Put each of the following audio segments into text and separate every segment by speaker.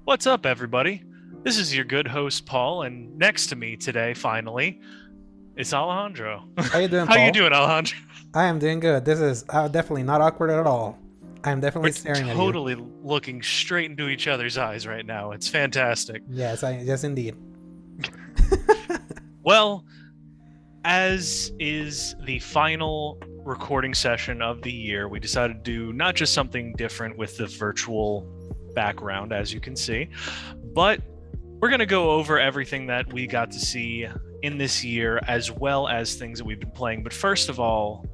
Speaker 1: What's up, everybody? This is your good host, Paul, and next to me today, finally, is Alejandro.
Speaker 2: How you doing,
Speaker 1: How you
Speaker 2: Paul?
Speaker 1: doing, Alejandro?
Speaker 2: I am doing good. This is definitely not awkward at all. I'm
Speaker 1: We're
Speaker 2: definitely staring at you.
Speaker 1: totally looking straight into each other's eyes right now. It's fantastic.
Speaker 2: Yes, indeed.
Speaker 1: Well, as is the final recording session of the year, we decided to do not just something different with the virtual background, as you can see, but we're going to go over everything that we got to see in this year, as well as things that we've been playing. But first of all,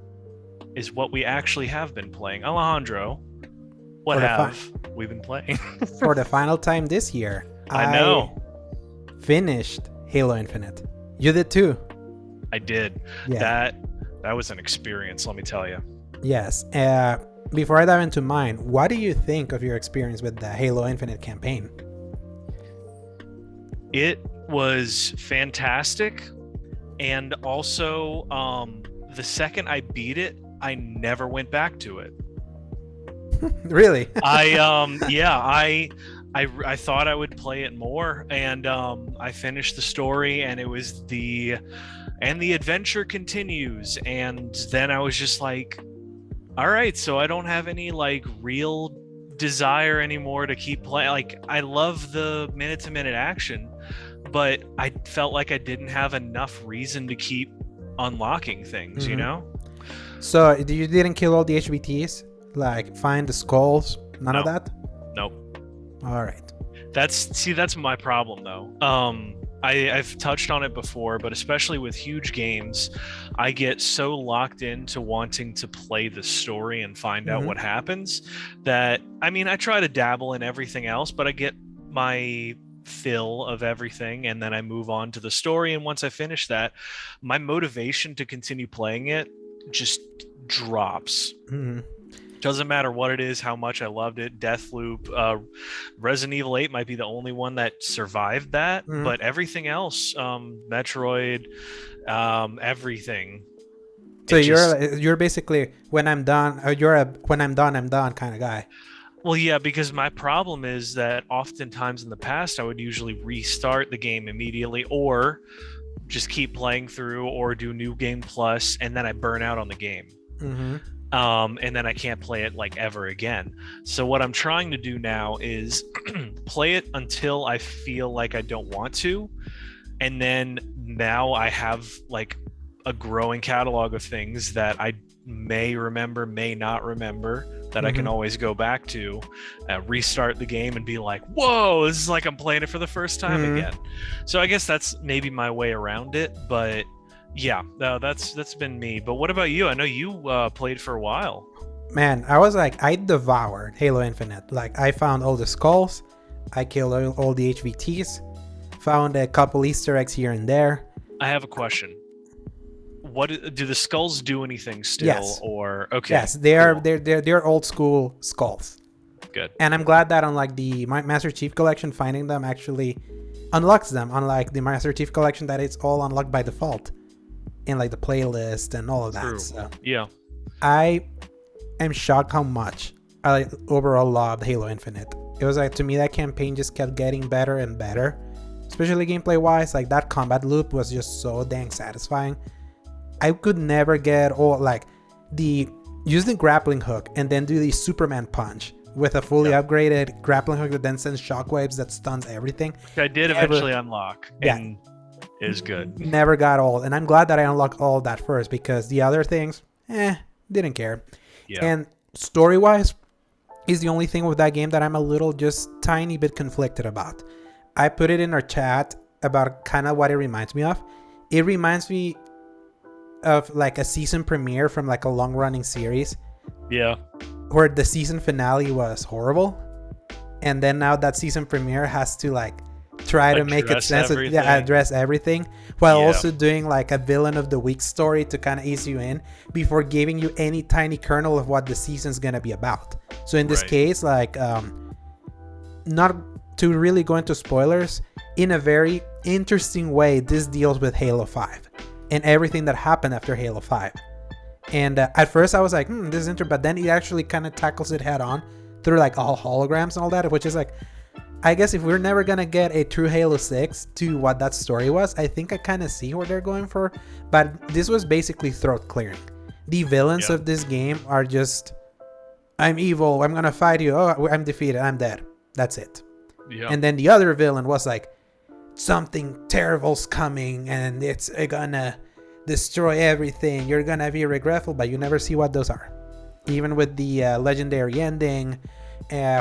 Speaker 1: is what we actually have been playing. Alejandro, what
Speaker 2: For the
Speaker 1: have we been playing?
Speaker 2: for the final time this year,
Speaker 1: I know.
Speaker 2: finished Halo Infinite. You did too.
Speaker 1: I did.
Speaker 2: Yeah.
Speaker 1: That was an experience, let me tell you.
Speaker 2: Yes. Before I dive into mine, what do you think of your experience with the Halo Infinite campaign?
Speaker 1: It was fantastic, and also the second I beat it, I never went back to it.
Speaker 2: Really?
Speaker 1: I thought I would play it more, and I finished the story, and it was the adventure continues, and then I was just like, all right, so I don't have any like real desire anymore to keep playing. Like, I love the minute-to-minute action, but I felt like I didn't have enough reason to keep unlocking things, you know?
Speaker 2: So you didn't kill all the HBTs? Like find the skulls? None of that?
Speaker 1: Nope.
Speaker 2: All right.
Speaker 1: That's my problem though. I've touched on it before, but especially with huge games, I get so locked into wanting to play the story and find out what happens that, I mean, I try to dabble in everything else, but I get my fill of everything and then I move on to the story. And once I finish that, my motivation to continue playing it just drops. Doesn't matter what it is, how much I loved it. Deathloop, Resident Evil 8 might be the only one that survived that, but everything else, Metroid, everything.
Speaker 2: So you're basically when I'm done, you're a when I'm done kind of guy.
Speaker 1: Well, yeah, because my problem is that oftentimes in the past I would usually restart the game immediately, or just keep playing through, or do New Game Plus, and then I burn out on the game. And then I can't play it like ever again. So what I'm trying to do now is play it until I feel like I don't want to, and then now I have like a growing catalog of things that I may remember, may not remember, that I can always go back to, restart the game and be like, whoa, this is like I'm playing it for the first time again. So I guess that's maybe my way around it, but yeah, no, that's been me. But what about you? I know you played for a while.
Speaker 2: Man, I devoured Halo Infinite. Like, I found all the skulls, I killed all the HVTs, found a couple Easter eggs here and there.
Speaker 1: I have a question. What do the skulls do anything still?
Speaker 2: Yes.
Speaker 1: Or okay?
Speaker 2: Yes, they're old school skulls.
Speaker 1: Good.
Speaker 2: And I'm glad that unlike the Master Chief Collection, finding them actually unlocks them. Unlike the Master Chief Collection, that it's all unlocked by default in like the playlist and all of that. So
Speaker 1: yeah,
Speaker 2: I am shocked how much I overall loved Halo Infinite. It was like, to me, that campaign just kept getting better and better, especially gameplay wise. Like, that combat loop was just so dang satisfying. I could never get all like use the grappling hook and then do the Superman punch with a fully upgraded grappling hook that then sends shockwaves that stuns everything.
Speaker 1: I did eventually unlock. And it is good.
Speaker 2: Never got all, and I'm glad that I unlocked all of that first, because the other things, didn't care.
Speaker 1: Yeah.
Speaker 2: And story-wise, is the only thing with that game that I'm a little just tiny bit conflicted about. I put it in our chat about kind of what it reminds me of. It reminds me of like a season premiere from like a long-running series.
Speaker 1: Yeah.
Speaker 2: Where the season finale was horrible, and then now that season premiere has to like try to make it sense, address everything, while also doing like a villain of the week story to kind of ease you in before giving you any tiny kernel of what the season's gonna be about. So in this case, like, not to really go into spoilers, in a very interesting way, this deals with Halo 5 and everything that happened after Halo 5. And at first I was like, this is interesting, but then it actually kind of tackles it head on through like all holograms and all that, which is like, I guess if we're never gonna get a true Halo 6 to what that story was, I think I kind of see what they're going for. But this was basically throat clearing. The villains of this game are just, I'm evil, I'm gonna fight you, oh, I'm defeated, I'm dead. That's it. Yeah. And then the other villain was like, something terrible's coming and it's gonna destroy everything. You're gonna be regretful, but you never see what those are. Even with the legendary ending,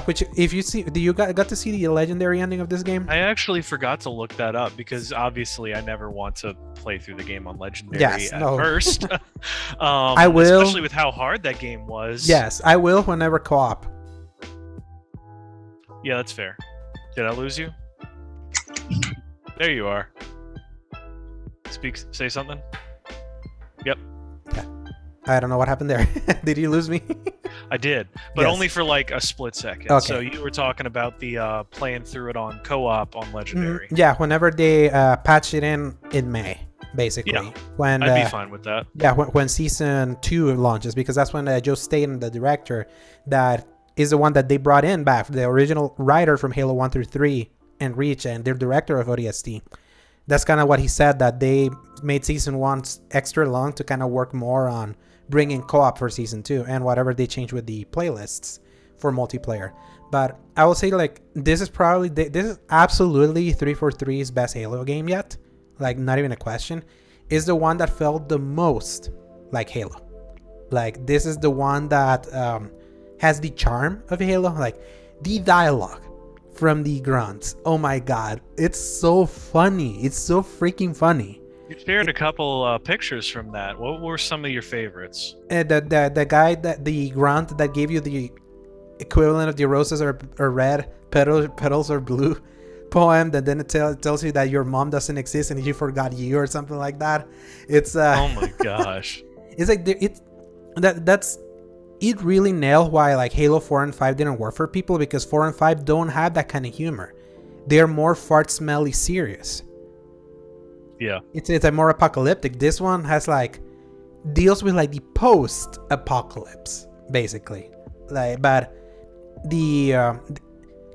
Speaker 2: which if you see, you got to see the legendary ending of this game?
Speaker 1: I actually forgot to look that up because obviously I never want to play through the game on legendary first. I will, especially with how hard that game was.
Speaker 2: Yes, I will whenever co-op.
Speaker 1: Yeah, that's fair. Did I lose you? There you are. Say something. Yep.
Speaker 2: Yeah. I don't know what happened there. Did you lose me?
Speaker 1: I did, but only for like a split second. Okay. So you were talking about the playing through it on co-op on Legendary.
Speaker 2: Yeah, whenever they patch it in May, basically.
Speaker 1: Yeah, when I'd be fine with that.
Speaker 2: Yeah, when Season 2 launches, because that's when Joe Staten, the director, that is the one that they brought in back, the original writer from Halo 1 through 3 and Reach, and their director of ODST. That's kind of what he said, that they made Season 1 extra long to kind of work more on bringing co-op for Season 2 and whatever they changed with the playlists for multiplayer. But I will say, like, this is absolutely 343's best Halo game yet. Like, not even a question. Is the one that felt the most like Halo. Like, this is the one that has the charm of Halo. Like, the dialogue from the grunts. Oh my god. It's so funny. It's so freaking funny.
Speaker 1: You shared a couple pictures from that. What were some of your favorites?
Speaker 2: The guy, the grunt that gave you the equivalent of the roses are red, petals are blue poem, that then it tells you that your mom doesn't exist and you forgot you or something like that. It's
Speaker 1: oh my gosh.
Speaker 2: It's like it really nailed why like Halo 4 and 5 didn't work for people, because 4 and 5 don't have that kind of humor. They're more fart smelly serious.
Speaker 1: Yeah.
Speaker 2: It's a more apocalyptic. This one has like deals with like the post apocalypse basically. Like, but the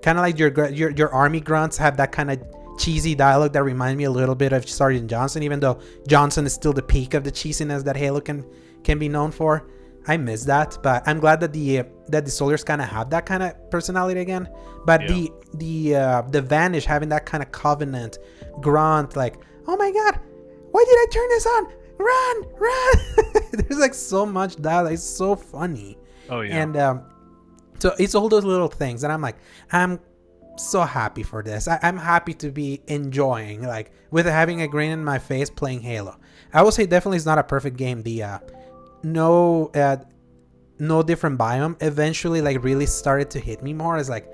Speaker 2: kind of like your army grunts have that kind of cheesy dialogue that reminds me a little bit of Sergeant Johnson, even though Johnson is still the peak of the cheesiness that Halo can be known for. I miss that, but I'm glad that the soldiers kind of have that kind of personality again. But yeah, the Vanish having that kind of Covenant grunt, like, oh my god, why did I turn this on? Run! There's like so much dialogue. It's so funny.
Speaker 1: Oh yeah.
Speaker 2: And so it's all those little things, and I'm like, I'm so happy for this. I'm happy to be enjoying, like, with having a grin in my face playing Halo. I will say definitely it's not a perfect game. The no different biome eventually like really started to hit me more. It's like,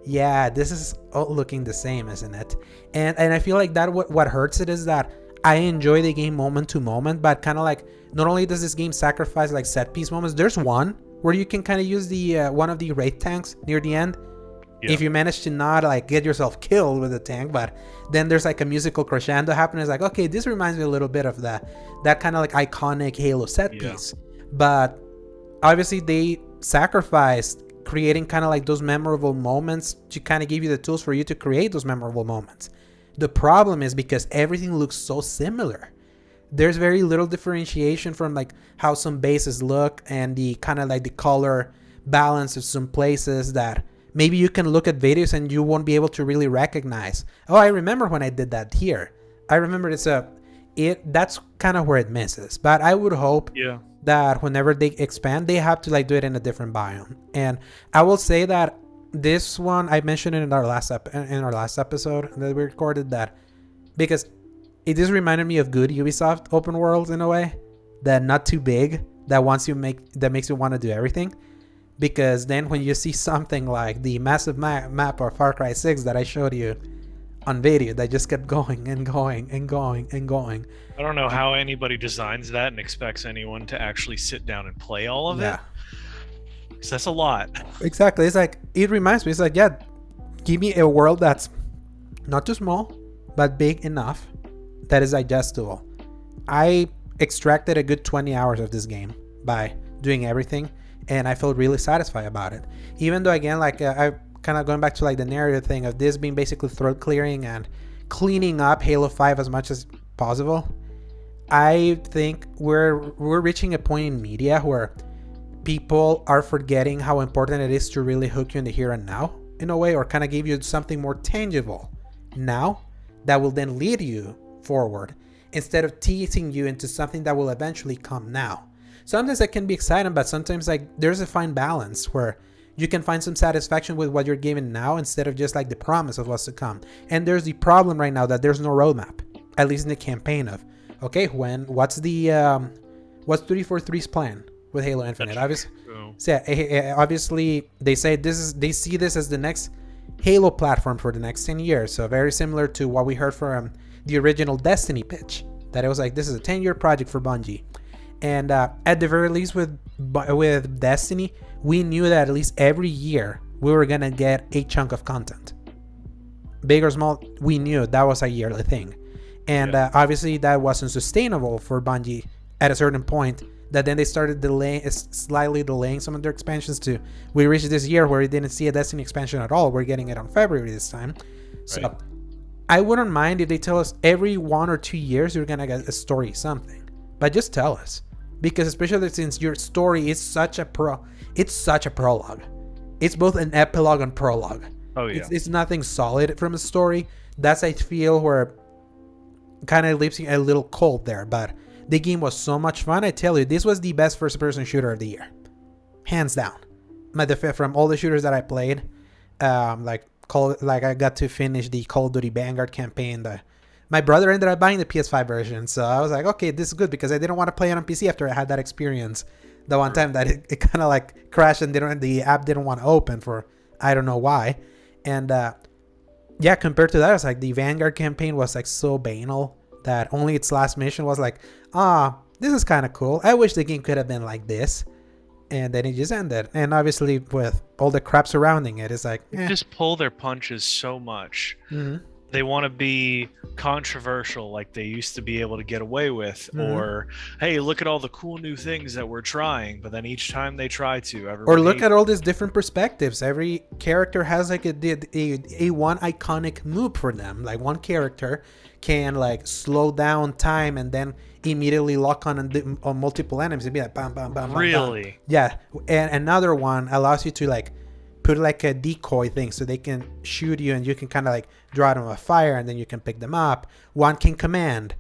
Speaker 2: yeah, this is all looking the same, isn't it? And I feel like that what hurts it is that I enjoy the game moment to moment, but kind of like, not only does this game sacrifice like set piece moments, there's one where you can kind of use the one of the wraith tanks near the end. Yeah. If you manage to not like get yourself killed with the tank, but then there's like a musical crescendo happening. It's like, okay, this reminds me a little bit of that kind of like iconic Halo set piece. But obviously they sacrificed creating kind of like those memorable moments to kind of give you the tools for you to create those memorable moments. The problem is because everything looks so similar. There's very little differentiation from like how some bases look and the kind of like the color balance of some places that maybe you can look at videos and you won't be able to really recognize. Oh, I remember when I did that here. I remember that's kind of where it misses. But I would hope that whenever they expand, they have to like do it in a different biome. And I will say that this one, I mentioned it in our last episode that we recorded, that because it just reminded me of good Ubisoft open worlds in a way, that not too big, that makes you want to do everything. Because then when you see something like the massive map of Far Cry 6 that I showed you on video, that just kept going and going and going and going.
Speaker 1: I don't know how anybody designs that and expects anyone to actually sit down and play all of it. Because that's a lot.
Speaker 2: Exactly. It's like, it reminds me, it's like, yeah, give me a world that's not too small, but big enough that is digestible. I extracted a good 20 hours of this game by doing everything, and I felt really satisfied about it. Even though, again, like I kind of going back to like the narrative thing of this being basically throat clearing and cleaning up Halo 5 as much as possible, I think we're reaching a point in media where people are forgetting how important it is to really hook you in the here and now in a way, or kind of give you something more tangible now that will then lead you forward instead of teasing you into something that will eventually come now. Sometimes that can be exciting, but sometimes like there's a fine balance where you can find some satisfaction with what you're given now instead of just like the promise of what's to come. And there's the problem right now that there's no roadmap, at least in the campaign of, okay, what's 343's plan with Halo Infinite? Obviously, so yeah, obviously they say they see this as the next Halo platform for the next 10 years. So very similar to what we heard from the original Destiny pitch, that it was like, this is a 10-year project for Bungie. And at the very least with Destiny, we knew that at least every year we were gonna get a chunk of content, big or small. We knew that was a yearly thing, and obviously that wasn't sustainable for Bungie at a certain point. That then they started slightly delaying some of their expansions to. We reached this year where we didn't see a Destiny expansion at all. We're getting it on February this time, so right. I wouldn't mind if they tell us every 1 or 2 years you're gonna get a story, something, but just tell us. Because especially since your story is such a prologue. It's both an epilogue and prologue. Oh yeah. It's nothing solid from a story. That's, I feel, where kind of leaves you a little cold there. But the game was so much fun. I tell you, this was the best first-person shooter of the year, hands down. From all the shooters that I played, I got to finish the Call of Duty Vanguard campaign. My brother ended up buying the PS5 version, so I was like, okay, this is good, because I didn't want to play it on PC after I had that experience the one time that it kind of like crashed and the app didn't want to open for I don't know why. And compared to that, it's like the Vanguard campaign was like so banal that only its last mission was like, this is kind of cool. I wish the game could have been like this. And then it just ended. And obviously with all the crap surrounding it, it's like,
Speaker 1: They just pull their punches so much. Mm-hmm. They want to be controversial like they used to be able to get away with, or hey, look at all the cool new things that we're trying, but then each time they try to,
Speaker 2: or look at all these different perspectives. Every character has like a one iconic move for them. Like one character can like slow down time and then immediately lock on multiple enemies and be like bam bam bam.
Speaker 1: Really?
Speaker 2: Bam. Yeah, and another one allows you to like put like a decoy thing so they can shoot you and you can kind of like draw them a fire and then you can pick them up. One can command,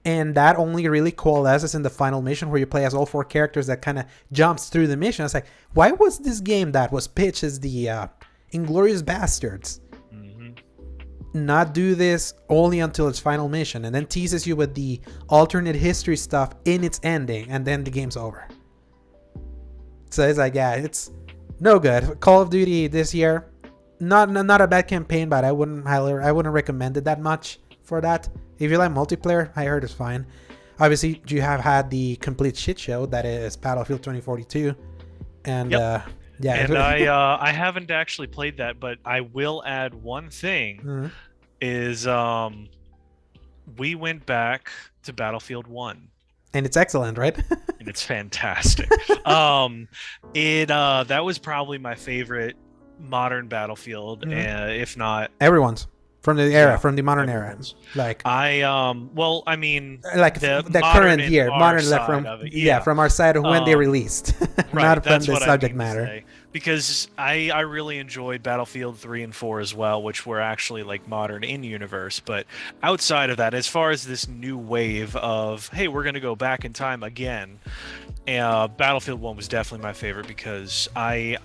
Speaker 2: and that only really coalesces in the final mission where you play as all 4 characters that kind of jumps through the mission. It's like, why was this game that was pitched as the Inglourious Bastards not do this only until its final mission and then teases you with the alternate history stuff in its ending and then the game's over? So it's like, it's no good. Call of Duty this year, not a bad campaign, but I wouldn't recommend it that much for that. If you like multiplayer, I heard it's fine. Obviously, you have had the complete shit show that is Battlefield 2042, and
Speaker 1: and I haven't actually played that, but I will add one thing: is we went back to Battlefield 1.
Speaker 2: And it's excellent, right?
Speaker 1: And it's fantastic. That was probably my favorite modern Battlefield, if not
Speaker 2: everyone's from the era, from the modern era. Like
Speaker 1: like
Speaker 2: the current year, modern from our side of when they released, not from the subject matter.
Speaker 1: Because I really enjoyed Battlefield 3 and 4 as well, which were actually like modern in universe. But outside of that, as far as this new wave of, hey, we're going to go back in time again, Battlefield 1 was definitely my favorite because I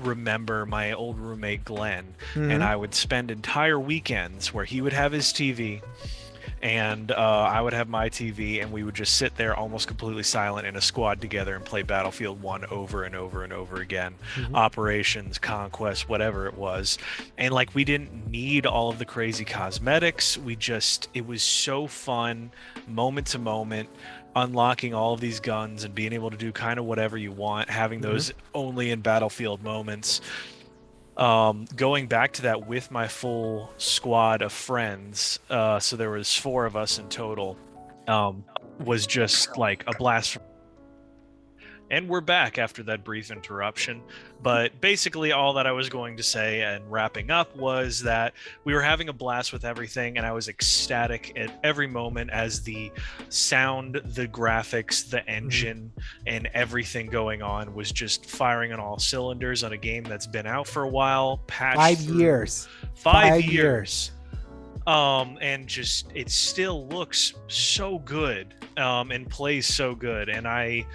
Speaker 1: remember my old roommate Glenn, and I would spend entire weekends where he would have his TV and I would have my TV, and we would just sit there almost completely silent in a squad together and play Battlefield 1 over and over and over again. Operations, Conquest, whatever it was. And like, we didn't need all of the crazy cosmetics. It was so fun, moment to moment, unlocking all of these guns and being able to do kind of whatever you want, having those only in Battlefield moments. Going back to that with my full squad of friends, so there was 4 of us in total, was just like a blast. And we're back after that brief interruption. But basically, all that I was going to say and wrapping up was that we were having a blast with everything, and I was ecstatic at every moment as the sound, the graphics, the engine, and everything going on was just firing on all cylinders on a game that's been out for a while. Patched
Speaker 2: 5 years.
Speaker 1: 5 years. And just it still looks so good and plays so good, and I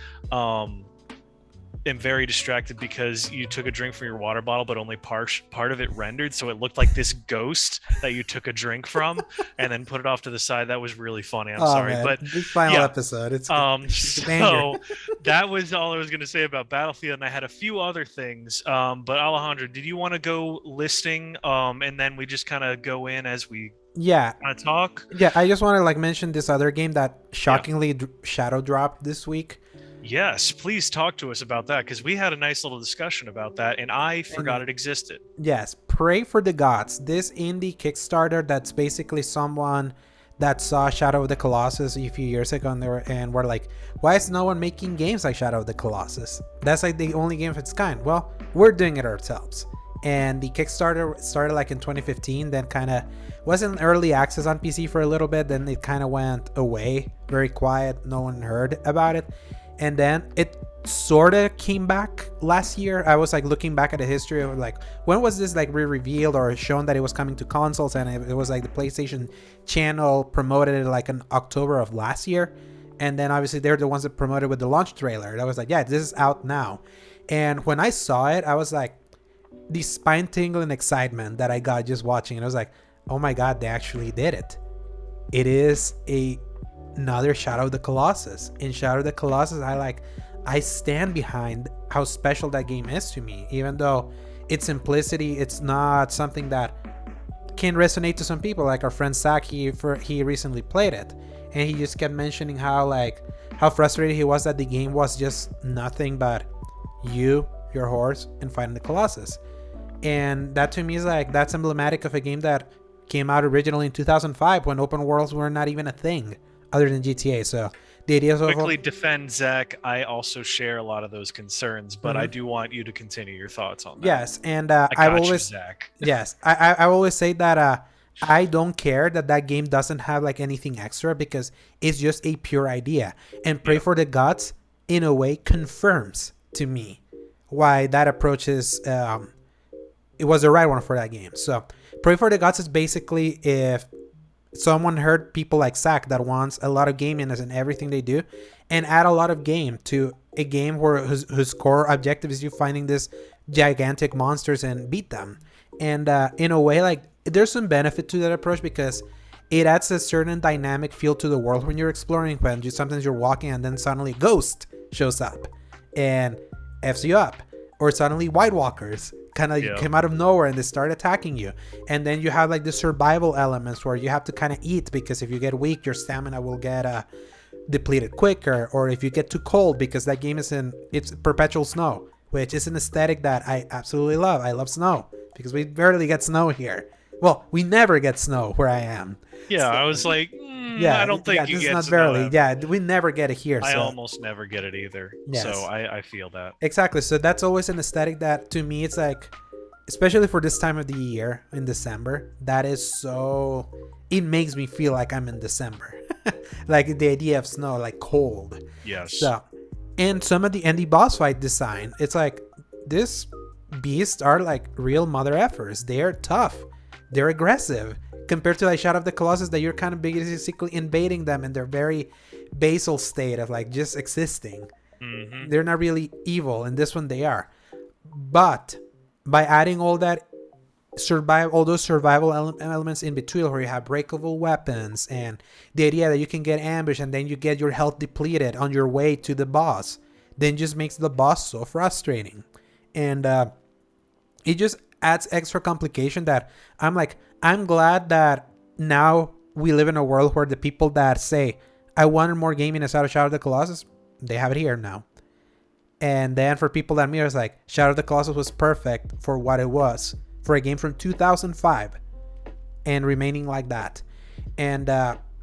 Speaker 1: am very distracted because you took a drink from your water bottle but only part of it rendered, so it looked like this ghost that you took a drink from and then put it off to the side. That was really funny. I'm sorry,
Speaker 2: man.
Speaker 1: But
Speaker 2: the final episode, it's
Speaker 1: so that was all I was going to say about Battlefield, and I had a few other things, but Alejandro, did you want to go listing and then we just kind of go in as we kind of talk?
Speaker 2: I just want to like mention this other game that shockingly shadow dropped this week.
Speaker 1: Yes, please talk to us about that, because we had a nice little discussion about that and I forgot it existed.
Speaker 2: Yes, Pray for the Gods, this indie Kickstarter that's basically someone that saw Shadow of the Colossus a few years ago and were like, why is no one making games like Shadow of the Colossus? That's like the only game of its kind. Well, we're doing it ourselves. And the Kickstarter started like in 2015, then kind of was in early access on PC for a little bit, then it kind of went away, very quiet, no one heard about it. And then it sort of came back last year. I was like looking back at the history of like, when was this like re-revealed or shown that it was coming to consoles? And it was like the PlayStation channel promoted it like in October of last year. And then obviously they're the ones that promoted with the launch trailer. I was like, yeah, this is out now. And when I saw it, I was like, the spine tingling excitement that I got just watching it. I was like, oh my God, they actually did it. It is another Shadow of the Colossus. In Shadow of the Colossus, I stand behind how special that game is to me, even though its simplicity, it's not something that can resonate to some people. Like our friend Zach, he recently played it, and he just kept mentioning how frustrated he was that the game was just nothing but you, your horse, and fighting the Colossus. And that to me is like, that's emblematic of a game that came out originally in 2005 when open worlds were not even a thing other than GTA. So the idea of
Speaker 1: quickly defend Zach. I also share a lot of those concerns, but I do want you to continue your thoughts on that.
Speaker 2: Yes, and I always
Speaker 1: Zach.
Speaker 2: Yes, I always say that I don't care that game doesn't have like anything extra, because it's just a pure idea. And Pray for the Gods in a way confirms to me why that approach is it was the right one for that game. So Pray for the Gods is basically if someone heard people like Zach that wants a lot of gaminess in everything they do, and add a lot of game to a game whose core objective is you finding these gigantic monsters and beat them. And in a way, like, there's some benefit to that approach, because it adds a certain dynamic feel to the world when you're exploring. When sometimes you're walking and then suddenly a ghost shows up and F's you up, or suddenly White Walkers kind of came out of nowhere and they start attacking you. And then you have like the survival elements where you have to kind of eat, because if you get weak, your stamina will get depleted quicker, or if you get too cold, because that game it's perpetual snow, which is an aesthetic that I absolutely love. I love snow because we barely get snow here. Well, we never get snow where I am.
Speaker 1: Yeah, so, I was like, I don't think you get
Speaker 2: not
Speaker 1: snow.
Speaker 2: Barely. Yeah, we never get it here.
Speaker 1: I almost never get it either. Yes. So I feel that.
Speaker 2: Exactly. So that's always an aesthetic that to me, it's like, especially for this time of the year in December, that is so, it makes me feel like I'm in December. Like the idea of snow, like cold.
Speaker 1: Yes.
Speaker 2: So, and some of the boss fight design, it's like, this beasts are like real mother effers. They are tough. They're aggressive compared to like Shadow of the Colossus, that you're kind of basically invading them in their very basal state of like just existing. Mm-hmm. They're not really evil. In this one, they are. But by adding all those survival elements in between, where you have breakable weapons and the idea that you can get ambushed and then you get your health depleted on your way to the boss, then just makes the boss so frustrating. And it just adds extra complication that I'm glad that now we live in a world where the people that say, I wanted more gaminess out of Shadow of the Colossus, they have it here now. And then for people that me, it's like, Shadow of the Colossus was perfect for what it was, for a game from 2005, and remaining like that. And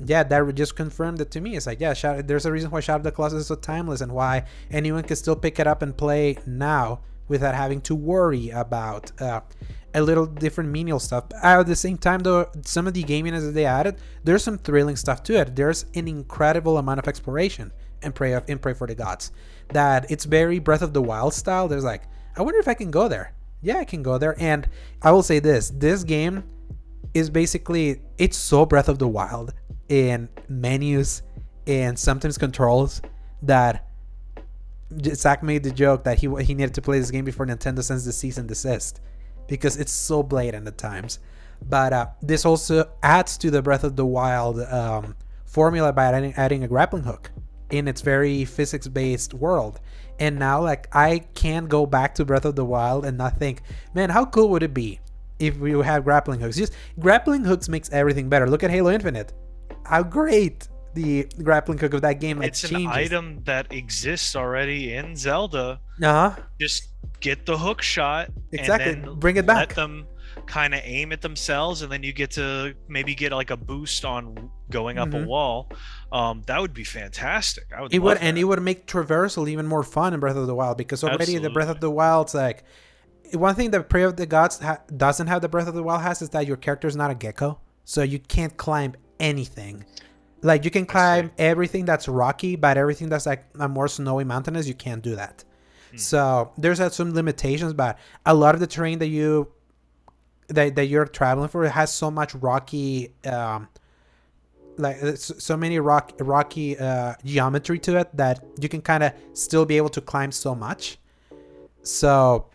Speaker 2: yeah, that just confirmed it to me. It's like, yeah, there's a reason why Shadow of the Colossus is so timeless, and why anyone can still pick it up and play now without having to worry about a little different menial stuff. At the same time, though, some of the gaminess that they added, there's some thrilling stuff to it. There's an incredible amount of exploration in Pray for the Gods, that it's very Breath of the Wild style. There's like, I wonder if I can go there. Yeah, I can go there. And I will say this game is basically, it's so Breath of the Wild in menus and sometimes controls, that Zach made the joke that he needed to play this game before Nintendo sends the cease and desist, because it's so blatant at times. But this also adds to the Breath of the Wild formula by adding a grappling hook in its very physics-based world. And now, like, I can go back to Breath of the Wild and not think, man, how cool would it be if we had grappling hooks? Just grappling hooks makes everything better. Look at Halo Infinite. How great the grappling hook of that game, like,
Speaker 1: it's
Speaker 2: changes.
Speaker 1: An item that exists already in Zelda. Just get the hook shot.
Speaker 2: Exactly.
Speaker 1: And then
Speaker 2: bring it back.
Speaker 1: Let them kind of aim at themselves, and then you get to maybe get like a boost on going up a wall. That would be fantastic. It
Speaker 2: would make traversal even more fun in Breath of the Wild, because already the Breath of the Wild's like, one thing that Prayer of the Gods doesn't have the Breath of the Wild has is that your character is not a gecko, so you can't climb anything. Like, you can climb everything that's rocky, but everything that's like a more snowy mountainous, you can't do that. So there's some limitations, but a lot of the terrain that you're traveling for, it has so much rocky, like so many rocky geometry to it, that you can kind of still be able to climb so much. So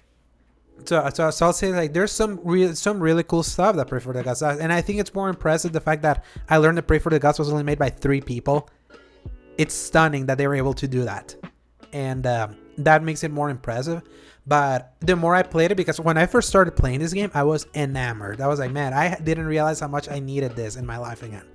Speaker 2: I'll say, like, there's some really cool stuff that Pray for the Gods does, and I think it's more impressive the fact that I learned that Pray for the Gods was only made by 3 people. It's stunning that they were able to do that, and that makes it more impressive. But the more I played it, because when I first started playing this game, I was enamored. I was like, man, I didn't realize how much I needed this in my life again.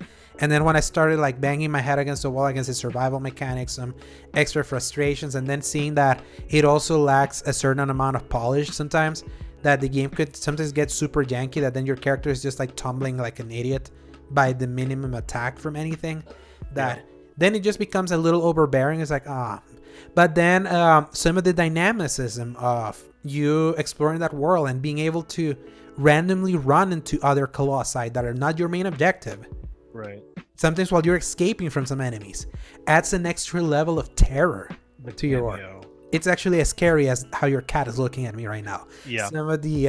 Speaker 2: And then when I started, like, banging my head against the wall against its survival mechanics, some extra frustrations, and then seeing that it also lacks a certain amount of polish sometimes, that the game could sometimes get super janky, that then your character is just like tumbling like an idiot by the minimum attack from anything, that then it just becomes a little overbearing. It's like, But then some of the dynamicism of you exploring that world and being able to randomly run into other colossi that are not your main objective.
Speaker 1: Right.
Speaker 2: Sometimes while you're escaping from some enemies, adds an extra level of terror to your world. It's actually as scary as how your cat is looking at me right now.
Speaker 1: Yeah.
Speaker 2: Some of the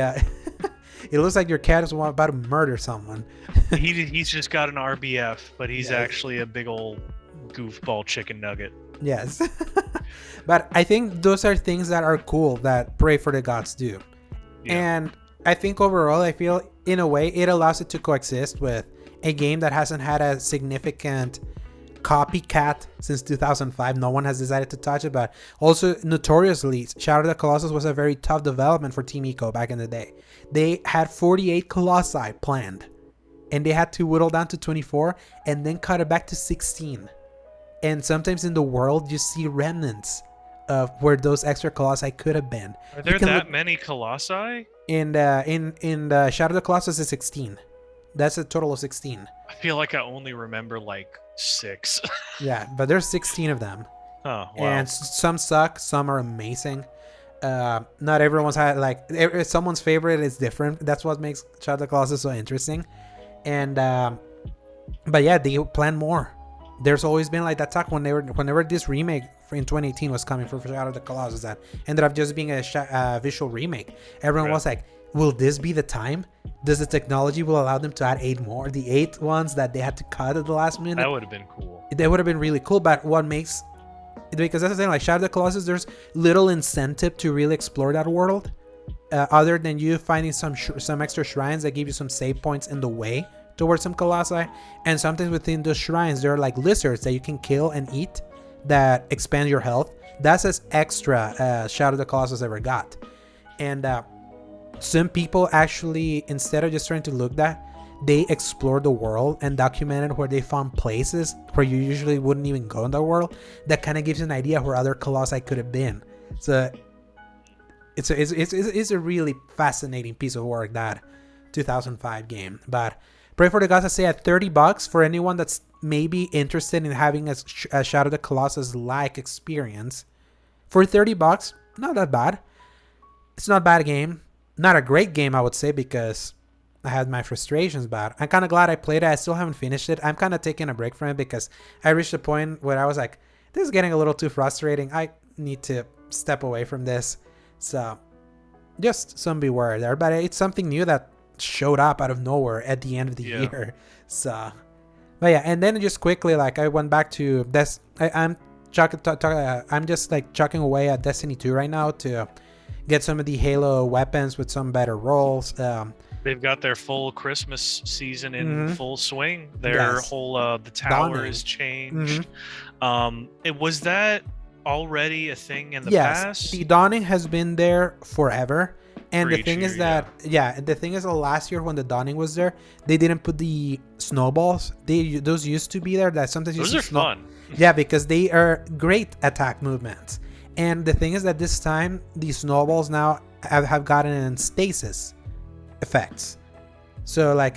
Speaker 2: it looks like your cat is about to murder someone.
Speaker 1: He's just got an RBF, but he's actually a big old goofball chicken nugget.
Speaker 2: Yes. But I think those are things that are cool that Pray for the Gods do. Yeah. And I think overall, I feel in a way it allows it to coexist with a game that hasn't had a significant copycat since 2005. No one has decided to touch it, but also notoriously, Shadow of the Colossus was a very tough development for Team Ico back in the day. They had 48 Colossi planned, and they had to whittle down to 24 and then cut it back to 16. And sometimes in the world, you see remnants of where those extra Colossi could have been.
Speaker 1: Are there that many Colossi?
Speaker 2: In the Shadow of the Colossus is 16. That's a total of 16.
Speaker 1: I feel like I only remember like 6.
Speaker 2: Yeah, but there's 16 of them.
Speaker 1: Oh, wow.
Speaker 2: And some suck, some are amazing. Not everyone's had, like, someone's favorite is different. That's what makes Shadow of the Colossus so interesting. And but yeah, they plan more. There's always been like that talk whenever this remake in 2018 was coming for Shadow of the Colossus that ended up just being a visual remake. Everyone was like, will this be the time? Does the technology will allow them to add 8 more? The 8 ones that they had to cut at the last minute?
Speaker 1: That would have been cool.
Speaker 2: That would have been really cool, but what makes... Because that's the thing, like Shadow of the Colossus, there's little incentive to really explore that world. Other than you finding some extra shrines that give you some save points in the way towards some colossi. And sometimes within those shrines, there are like lizards that you can kill and eat that expand your health. That's as extra Shadow of the Colossus ever got. And... some people actually, instead of just trying to look that, they explored the world and documented where they found places where you usually wouldn't even go in the world. That kind of gives you an idea where other colossi could have been. So it's a really fascinating piece of work, that 2005 game. But Pray for the Gods, I say at $30 for anyone that's maybe interested in having a Shadow of the Colossus like experience. For $30, not that bad. It's not a bad game. Not a great game, I would say, because I had my frustrations, but I'm kind of glad I played it. I still haven't finished it. I'm kind of taking a break from it because I reached a point where I was like, this is getting a little too frustrating. I need to step away from this. So just some beware there. But it's something new that showed up out of nowhere at the end of the year. So, but yeah, and then just quickly, like I went back to this. I'm just like chucking away at Destiny 2 right now to get some of the Halo weapons with some better rolls.
Speaker 1: They've got their full Christmas season in full swing. Their whole the tower has changed. Was that already a thing in the past?
Speaker 2: The Dawning has been there forever. And the thing is that last year when the Dawning was there, they didn't put the snowballs. Those used to be there. That sometimes
Speaker 1: those are fun.
Speaker 2: Yeah, because they are great attack movements. And the thing is that this time the snowballs now have gotten stasis effects. So like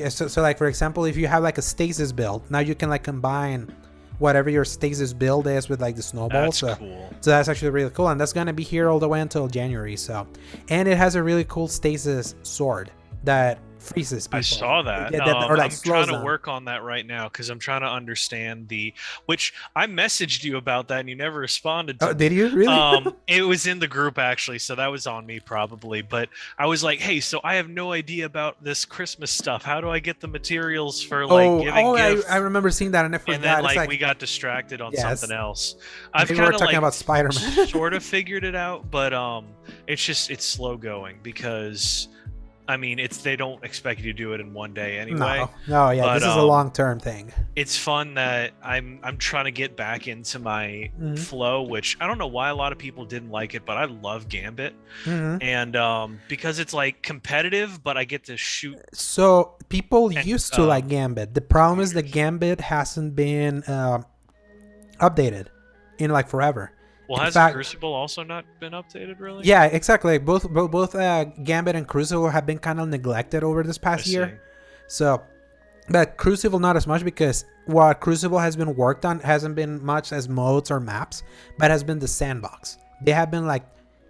Speaker 2: for example, if you have like a stasis build, now you can like combine whatever your stasis build is with like the snowballs.
Speaker 1: That's cool.
Speaker 2: So that's actually really cool, and that's gonna be here all the way until January. So, and it has a really cool stasis sword that freezes people.
Speaker 1: I saw that. I'm trying to work on that right now because I'm trying to understand which I messaged you about that and you never responded to.
Speaker 2: Oh, did you really?
Speaker 1: It was in the group actually, so that was on me probably. But I was like, hey, so I have no idea about this Christmas stuff. How do I get the materials for like giving gifts?
Speaker 2: I remember seeing that and I forgot.
Speaker 1: And then like we got distracted on something else. I've
Speaker 2: kind of talking about Spider-Man.
Speaker 1: Sort of figured it out, but it's slow going because I mean, they don't expect you to do it in one day anyway.
Speaker 2: No, this is a long-term thing.
Speaker 1: It's fun that I'm trying to get back into my flow, which I don't know why a lot of people didn't like it, but I love Gambit, and because it's like competitive, but I get to shoot.
Speaker 2: So people used to like Gambit. The problem is that Gambit hasn't been updated in like forever.
Speaker 1: Well, has Crucible also not been updated, really?
Speaker 2: Yeah, exactly. Both Gambit and Crucible have been kind of neglected over this past year. So, but Crucible not as much because what Crucible has been worked on hasn't been much as modes or maps, but has been the sandbox. They have been like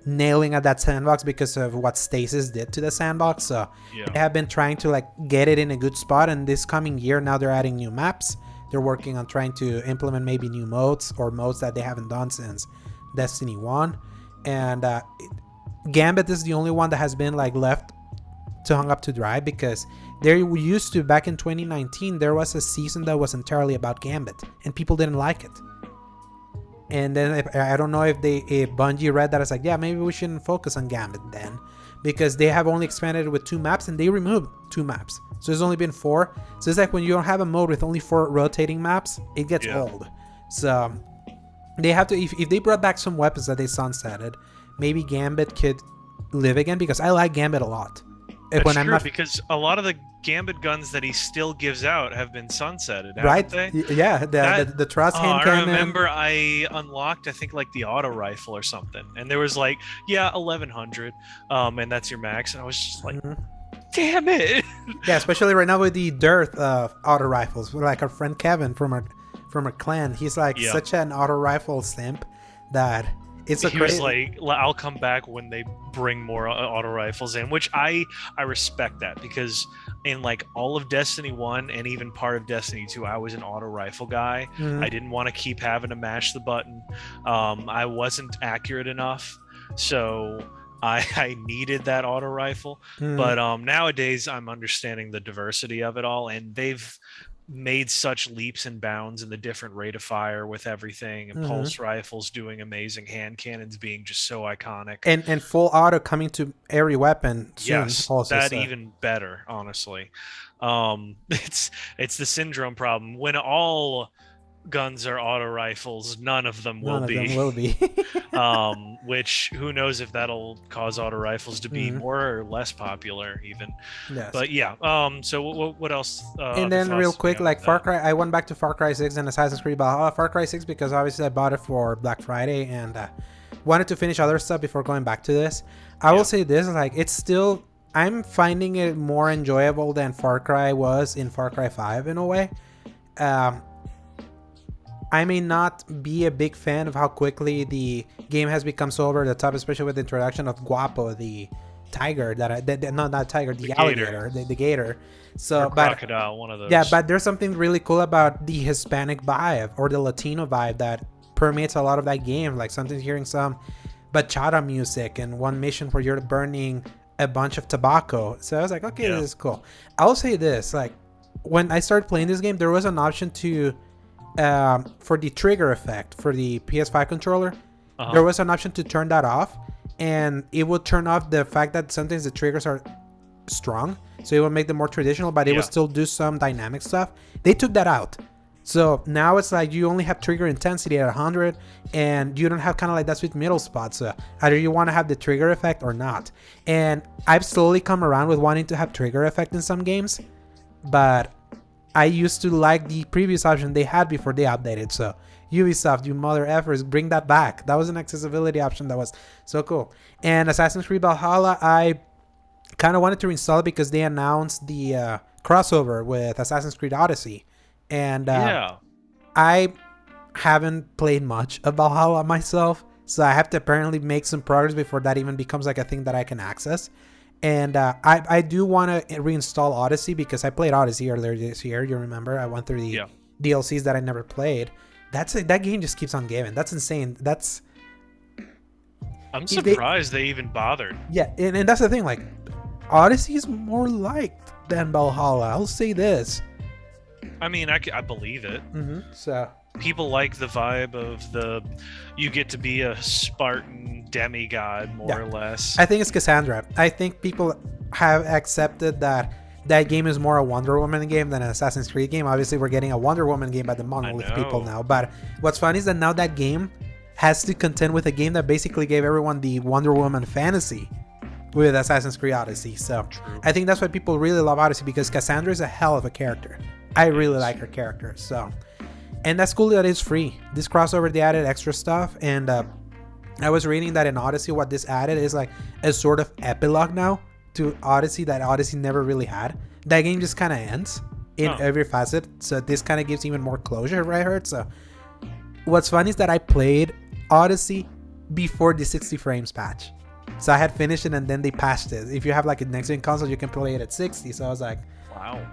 Speaker 2: nailing at that sandbox because of what Stasis did to the sandbox. So they have been trying to like get it in a good spot. And this coming year, now they're adding new maps. They're working on trying to implement maybe new modes or modes that they haven't done since Destiny 1. And Gambit is the only one that has been like left to hung up to dry because there used to, back in 2019, there was a season that was entirely about Gambit and people didn't like it. And then I don't know if Bungie read that, it's like, yeah, maybe we shouldn't focus on Gambit then, because they have only expanded it with 2 maps and they removed 2 maps. So there's only been 4. So it's like when you don't have a mode with only 4 rotating maps, it gets old. So they have to, if they brought back some weapons that they sunsetted, maybe Gambit could live again, because I like Gambit a lot.
Speaker 1: That's true, because a lot of the Gambit guns that he still gives out have been sunsetted,
Speaker 2: right?
Speaker 1: Haven't they?
Speaker 2: Yeah, the Trust hand cannon.
Speaker 1: I remember I unlocked, I think, like the auto rifle or something, and there was like, 1100, and that's your max, and I was just like, damn it.
Speaker 2: Yeah, especially right now with the dearth of auto rifles. Like our friend Kevin from our clan, he's like such an auto rifle simp that it's
Speaker 1: he was like, I'll come back when they bring more auto rifles in, which I respect that, because in like all of Destiny 1 and even part of Destiny 2, I was an auto rifle guy. I didn't want to keep having to mash the button. I wasn't accurate enough, so I needed that auto rifle. But nowadays I'm understanding the diversity of it all, and they've made such leaps and bounds in the different rate of fire with everything, and pulse rifles doing amazing, hand cannons being just so iconic,
Speaker 2: and full auto coming to every weapon soon.
Speaker 1: Yes, also, that even better, honestly. It's the syndrome problem. When all guns are auto rifles, none of them will be. Which, who knows if that'll cause auto rifles to be more or less popular even. Yes. But yeah, so what else?
Speaker 2: And then real quick, like Far Cry, I went back to Far Cry 6 and Assassin's Creed Valhalla. Far Cry 6 because obviously I bought it for Black Friday and wanted to finish other stuff before going back to this. I will say this, like, it's still I'm finding it more enjoyable than Far Cry was in Far Cry 5 in a way. I may not be a big fan of how quickly the game has become so over the top, especially with the introduction of Guapo, the tiger not tiger, the alligator, the gator. So,
Speaker 1: but crocodile, one of those.
Speaker 2: Yeah, but there's something really cool about the Hispanic vibe or the Latino vibe that permeates a lot of that game. Like sometimes hearing some bachata music and one mission where you're burning a bunch of tobacco. So I was like, okay, this is cool. I'll say this, like when I started playing this game, there was an option to for the trigger effect for the PS5 controller. There was an option to turn that off, and it would turn off the fact that sometimes the triggers are strong, so it would make them more traditional, but it would still do some dynamic stuff. They took that out, so now it's like you only have trigger intensity at 100, and you don't have kind of like that sweet middle spot. So either you want to have the trigger effect or not. And I've slowly come around with wanting to have trigger effect in some games, but I used to like the previous option they had before they updated. So Ubisoft, you mother effers, bring that back. That was an accessibility option that was so cool. And Assassin's Creed Valhalla, I kind of wanted to install it because they announced the crossover with Assassin's Creed Odyssey. And I haven't played much of Valhalla myself, so I have to apparently make some progress before that even becomes like a thing that I can access. And I do want to reinstall Odyssey because I played Odyssey earlier this year. You remember? I went through the DLCs that I never played. That game just keeps on giving. That's insane.
Speaker 1: I'm surprised they even bothered.
Speaker 2: Yeah, and that's the thing. Like, Odyssey is more liked than Valhalla. I'll say this.
Speaker 1: I mean, I believe it.
Speaker 2: So
Speaker 1: people like the vibe of you get to be a Spartan demigod, more or less.
Speaker 2: I think it's Cassandra. I think people have accepted that game is more a Wonder Woman game than an Assassin's Creed game. Obviously, we're getting a Wonder Woman game by the Monolith people now. But what's funny is that now that game has to contend with a game that basically gave everyone the Wonder Woman fantasy with Assassin's Creed Odyssey. So I think that's why people really love Odyssey, because Cassandra is a hell of a character. I really like her character. So, and that's cool that it's free. This crossover, they added extra stuff, and I was reading that in Odyssey, what this added is like a sort of epilogue now to Odyssey that Odyssey never really had. That game just kind of ends in every facet, so this kind of gives even more closure, I heard. So what's funny is that I played Odyssey before the 60 frames patch, so I had finished it and then they patched it. If you have like a next gen console, you can play it at 60. So I was like,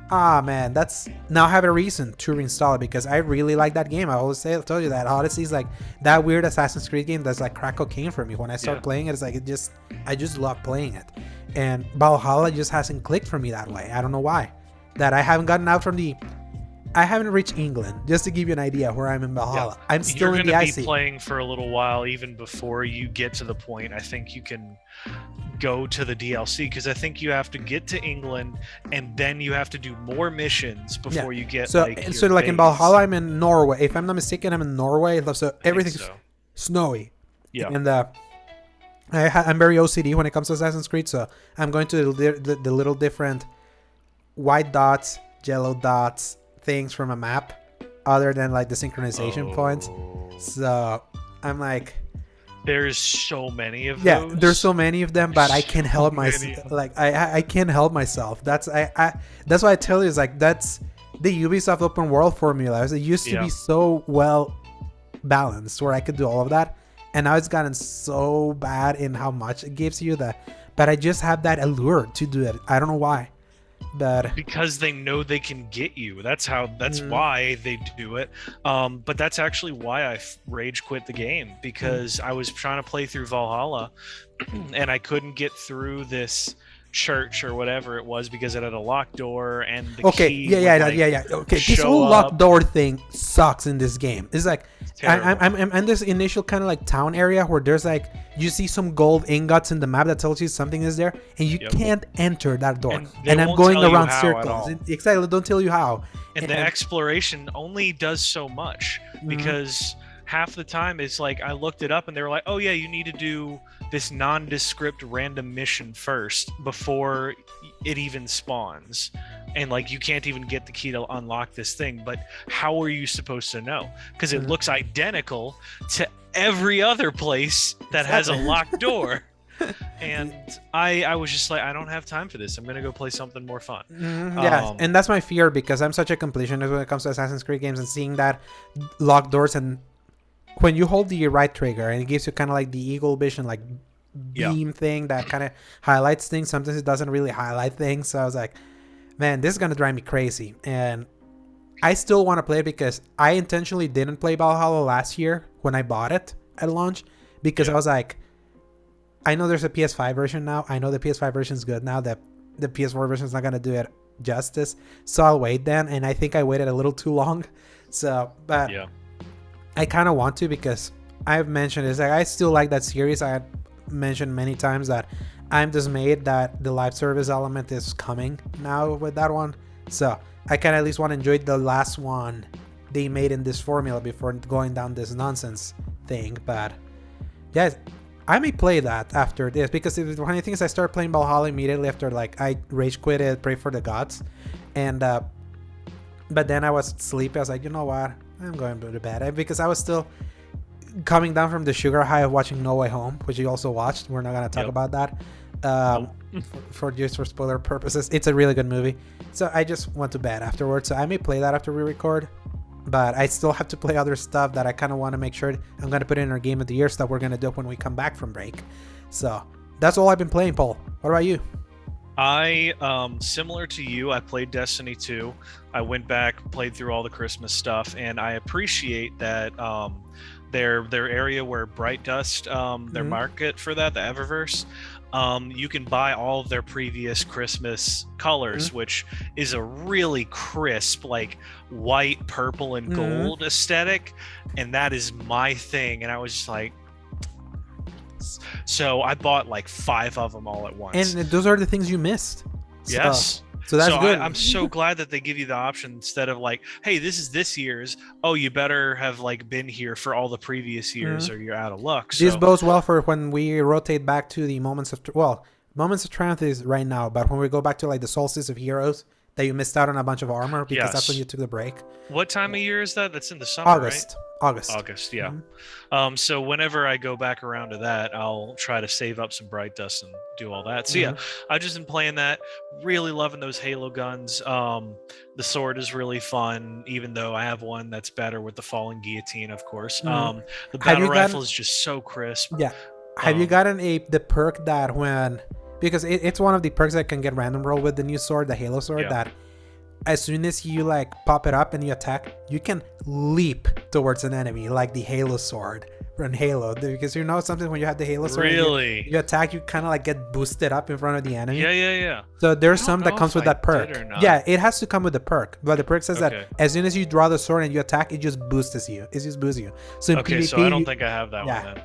Speaker 2: wow, man, that's now I have a reason to reinstall it, because I really like that game. I always tell you that Odyssey is like that weird Assassin's Creed game that's like crack cocaine for me. When I start playing it, it's like I just love playing it. And Valhalla just hasn't clicked for me that way. I don't know why. That I haven't gotten out from I haven't reached England, just to give you an idea where I'm in Valhalla. I'm still in the IC.
Speaker 1: You're going to be playing for a little while even before you get to the point. I think you can go to the DLC, because I think you have to get to England and then you have to do more missions before you get
Speaker 2: so like in Valhalla, I'm in Norway. If I'm not mistaken, I'm in Norway. So everything's snowy. Yeah. And I'm very OCD when it comes to Assassin's Creed, so I'm going to the little different white dots, yellow dots things from a map, other than like the synchronization points. So I'm like,
Speaker 1: there's so many of those.
Speaker 2: Yeah, there's so many of them, but I can't help myself. Like I can't help myself. That's that's why I tell you, it's like that's the Ubisoft open world formula. It used to be so well balanced where I could do all of that, and now it's gotten so bad in how much it gives you but I just have that allure to do it. I don't know why.
Speaker 1: Because they know they can get you. That's why they do it. But that's actually why I rage quit the game, because I was trying to play through Valhalla and I couldn't get through this church or whatever it was because it had a locked door and the key okay, this whole locked door thing sucks in this game. It's like I'm in this initial kind of like town area where there's like you see some gold ingots in the map that tells you something is there, and you can't enter that door, and I'm going around circles. Exactly, don't tell you how. And the exploration only does so much, because half the time it's like I looked it up and they were like, oh yeah, you need to do this nondescript random mission first before it even spawns, and like you can't even get the key to unlock this thing. But how are you supposed to know? Because it looks identical to every other place that has a locked door. And I was just like, I don't have time for this. I'm gonna go play something more fun.
Speaker 2: Yeah, and that's my fear because I'm such a completionist when it comes to Assassin's Creed games, and seeing that locked doors, and when you hold the right trigger and it gives you kind of like the eagle vision, like beam thing that kind of highlights things. Sometimes it doesn't really highlight things. So I was like, man, this is gonna drive me crazy. And I still want to play it because I intentionally didn't play Valhalla last year when I bought it at launch, because I was like, I know there's a PS5 version now. I know the PS5 version is good now. That the PS4 version is not gonna do it justice. So I'll wait then. And I think I waited a little too long. So, but I kind of want to, because I've mentioned it's like I still like that series. I had mentioned many times that I'm dismayed that the live service element is coming now with that one. So I kind of at least want to enjoy the last one they made in this formula before going down this nonsense thing. But yeah, I may play that after this, because the funny thing is I started playing Valhalla immediately after, like, I rage quit it, Pray for the Gods, and but then I was sleepy. I was like, you know what, I'm going to bed, because I was still coming down from the sugar high of watching No Way Home, which you also watched. We're not gonna talk about that for spoiler purposes. It's a really good movie, so I just went to bed afterwards. So I may play that after we record, but I still have to play other stuff that I kind of want to make sure I'm going to put in our game of the year stuff we're going to do when we come back from break. So that's all I've been playing, Paul. What about you?
Speaker 1: I, similar to you, I played Destiny 2. I went back, played through all the Christmas stuff, and I appreciate that their area where Bright Dust, their market for that, the Eververse, you can buy all of their previous Christmas colors, which is a really crisp, like white, purple, and gold aesthetic, and that is my thing. And I was just like, so I bought like 5 of them all at once.
Speaker 2: And those are the things you missed.
Speaker 1: Yes.
Speaker 2: So that's good.
Speaker 1: I'm so glad that they give you the option, instead of like, hey, this is this year's. Oh, you better have like been here for all the previous years or you're out of luck. So.
Speaker 2: This bodes well for when we rotate back to the Moments of Triumph is right now, but when we go back to like the Solstice of Heroes, that you missed out on a bunch of armor because that's when you took the break.
Speaker 1: What time of year is that? That's in the summer, right?
Speaker 2: August,
Speaker 1: yeah. So whenever I go back around to that, I'll try to save up some Bright Dust and do all that. So yeah, I've just been playing that, really loving those Halo guns. The sword is really fun, even though I have one that's better with the falling guillotine, of course. The battle rifle is just so crisp.
Speaker 2: Yeah. Have you gotten the perk that when, because it's one of the perks that can get random roll with the new sword, the Halo sword, that as soon as you like pop it up and you attack, you can leap towards an enemy like the Halo sword from Halo, because you know something when you have the Halo sword, you attack, you kind of like get boosted up in front of the enemy.
Speaker 1: Yeah.
Speaker 2: So there's some that comes with that perk. Yeah, it has to come with the perk, but the perk says that as soon as you draw the sword and you attack, it just boosts you. So in PvP,
Speaker 1: so I don't think I have that one then.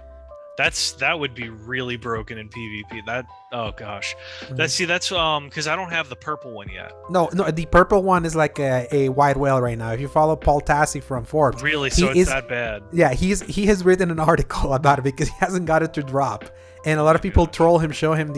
Speaker 1: That would be really broken in PvP. That, oh gosh, that's because I don't have the purple one yet.
Speaker 2: No, the purple one is like a white whale right now. If you follow Paul Tassi from Forbes,
Speaker 1: really, so it's that bad.
Speaker 2: Yeah, he has written an article about it because he hasn't got it to drop, and a lot of people troll him, show him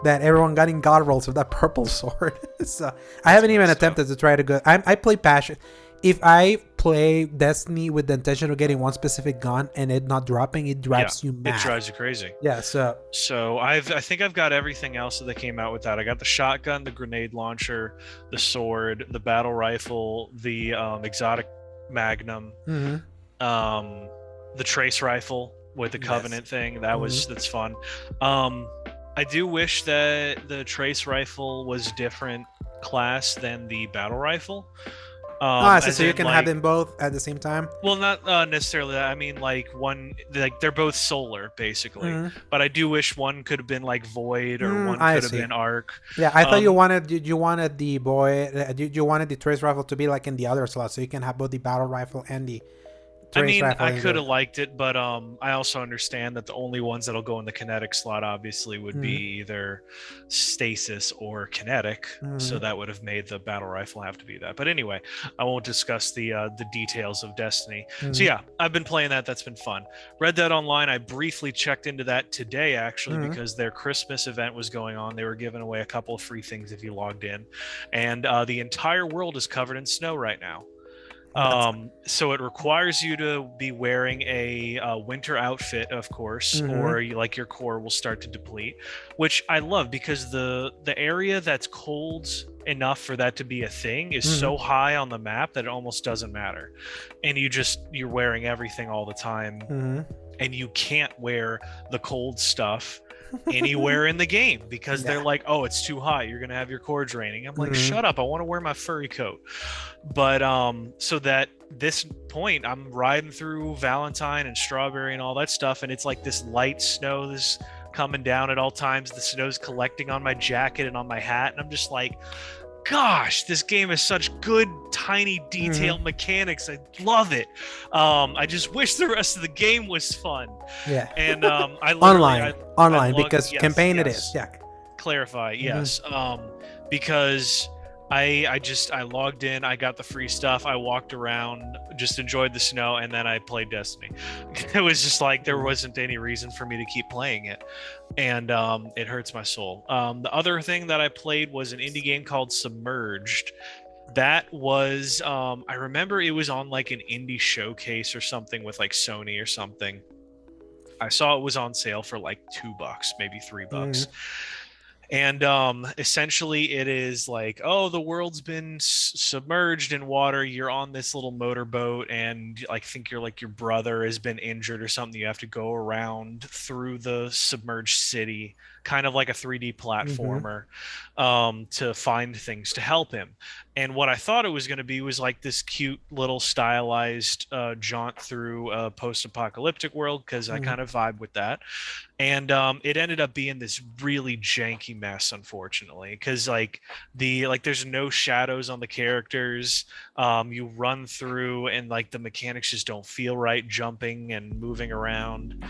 Speaker 2: that everyone got in god rolls with that purple sword. So I haven't even attempted to try to go. I play Passion. If I play Destiny with the intention of getting one specific gun and it not dropping, it drives you mad.
Speaker 1: It drives you crazy.
Speaker 2: Yeah,
Speaker 1: so I think I've got everything else that came out with that. I got the shotgun, the grenade launcher, the sword, the battle rifle, the exotic magnum, the trace rifle with the Covenant thing. That's fun. I do wish that the trace rifle was different class than the battle rifle.
Speaker 2: So you can have them both at the same time?
Speaker 1: Well, not necessarily that. I mean, like one, like they're both solar basically, but I do wish one could have been like Void or one could have been Arc.
Speaker 2: Yeah, I thought you wanted the you wanted the trace rifle to be like in the other slot, so you can have both the battle rifle and the.
Speaker 1: I mean, I could have liked it, but I also understand that the only ones that'll go in the kinetic slot obviously would be either stasis or kinetic, so that would have made the battle rifle have to be that. But anyway, I won't discuss the details of Destiny. So yeah, I've been playing that. That's been fun. Red Dead Online, I briefly checked into that today actually because their Christmas event was going on. They were giving away a couple of free things if you logged in, and the entire world is covered in snow right now. So it requires you to be wearing a winter outfit, of course, or like your core will start to deplete, which I love because the area that's cold enough for that to be a thing is so high on the map that it almost doesn't matter, and you're wearing everything all the time, and you can't wear the cold stuff anywhere in the game because they're like, oh, it's too hot, you're gonna have your core draining. I'm like, shut up, I want to wear my furry coat. But so that this point I'm riding through Valentine and Strawberry and all that stuff, and it's like this light snow this coming down at all times, the snow's collecting on my jacket and on my hat, and I'm just like, gosh, this game has such good tiny detailed mechanics. I love it. I just wish the rest of the game was fun.
Speaker 2: Yeah.
Speaker 1: And I
Speaker 2: online because campaign it is. Yeah.
Speaker 1: Clarify, yes. Because I logged in, I got the free stuff, I walked around, just enjoyed the snow, and then I played Destiny. It was just like there wasn't any reason for me to keep playing it, and it hurts my soul. The other thing that I played was an indie game called Submerged. That was I remember it was on like an indie showcase or something with like Sony or something. I saw it was on sale for like $2, maybe $3. And essentially it is like, oh, the world's been submerged in water, you're on this little motorboat, and I think you're like your brother has been injured or something, you have to go around through the submerged city, kind of like a 3D platformer, to find things to help him. And what I thought it was going to be was like this cute little stylized jaunt through a post-apocalyptic world, because I kind of vibe with that. And it ended up being this really janky mess, unfortunately, because like there's no shadows on the characters. You run through and like the mechanics just don't feel right, jumping and moving around.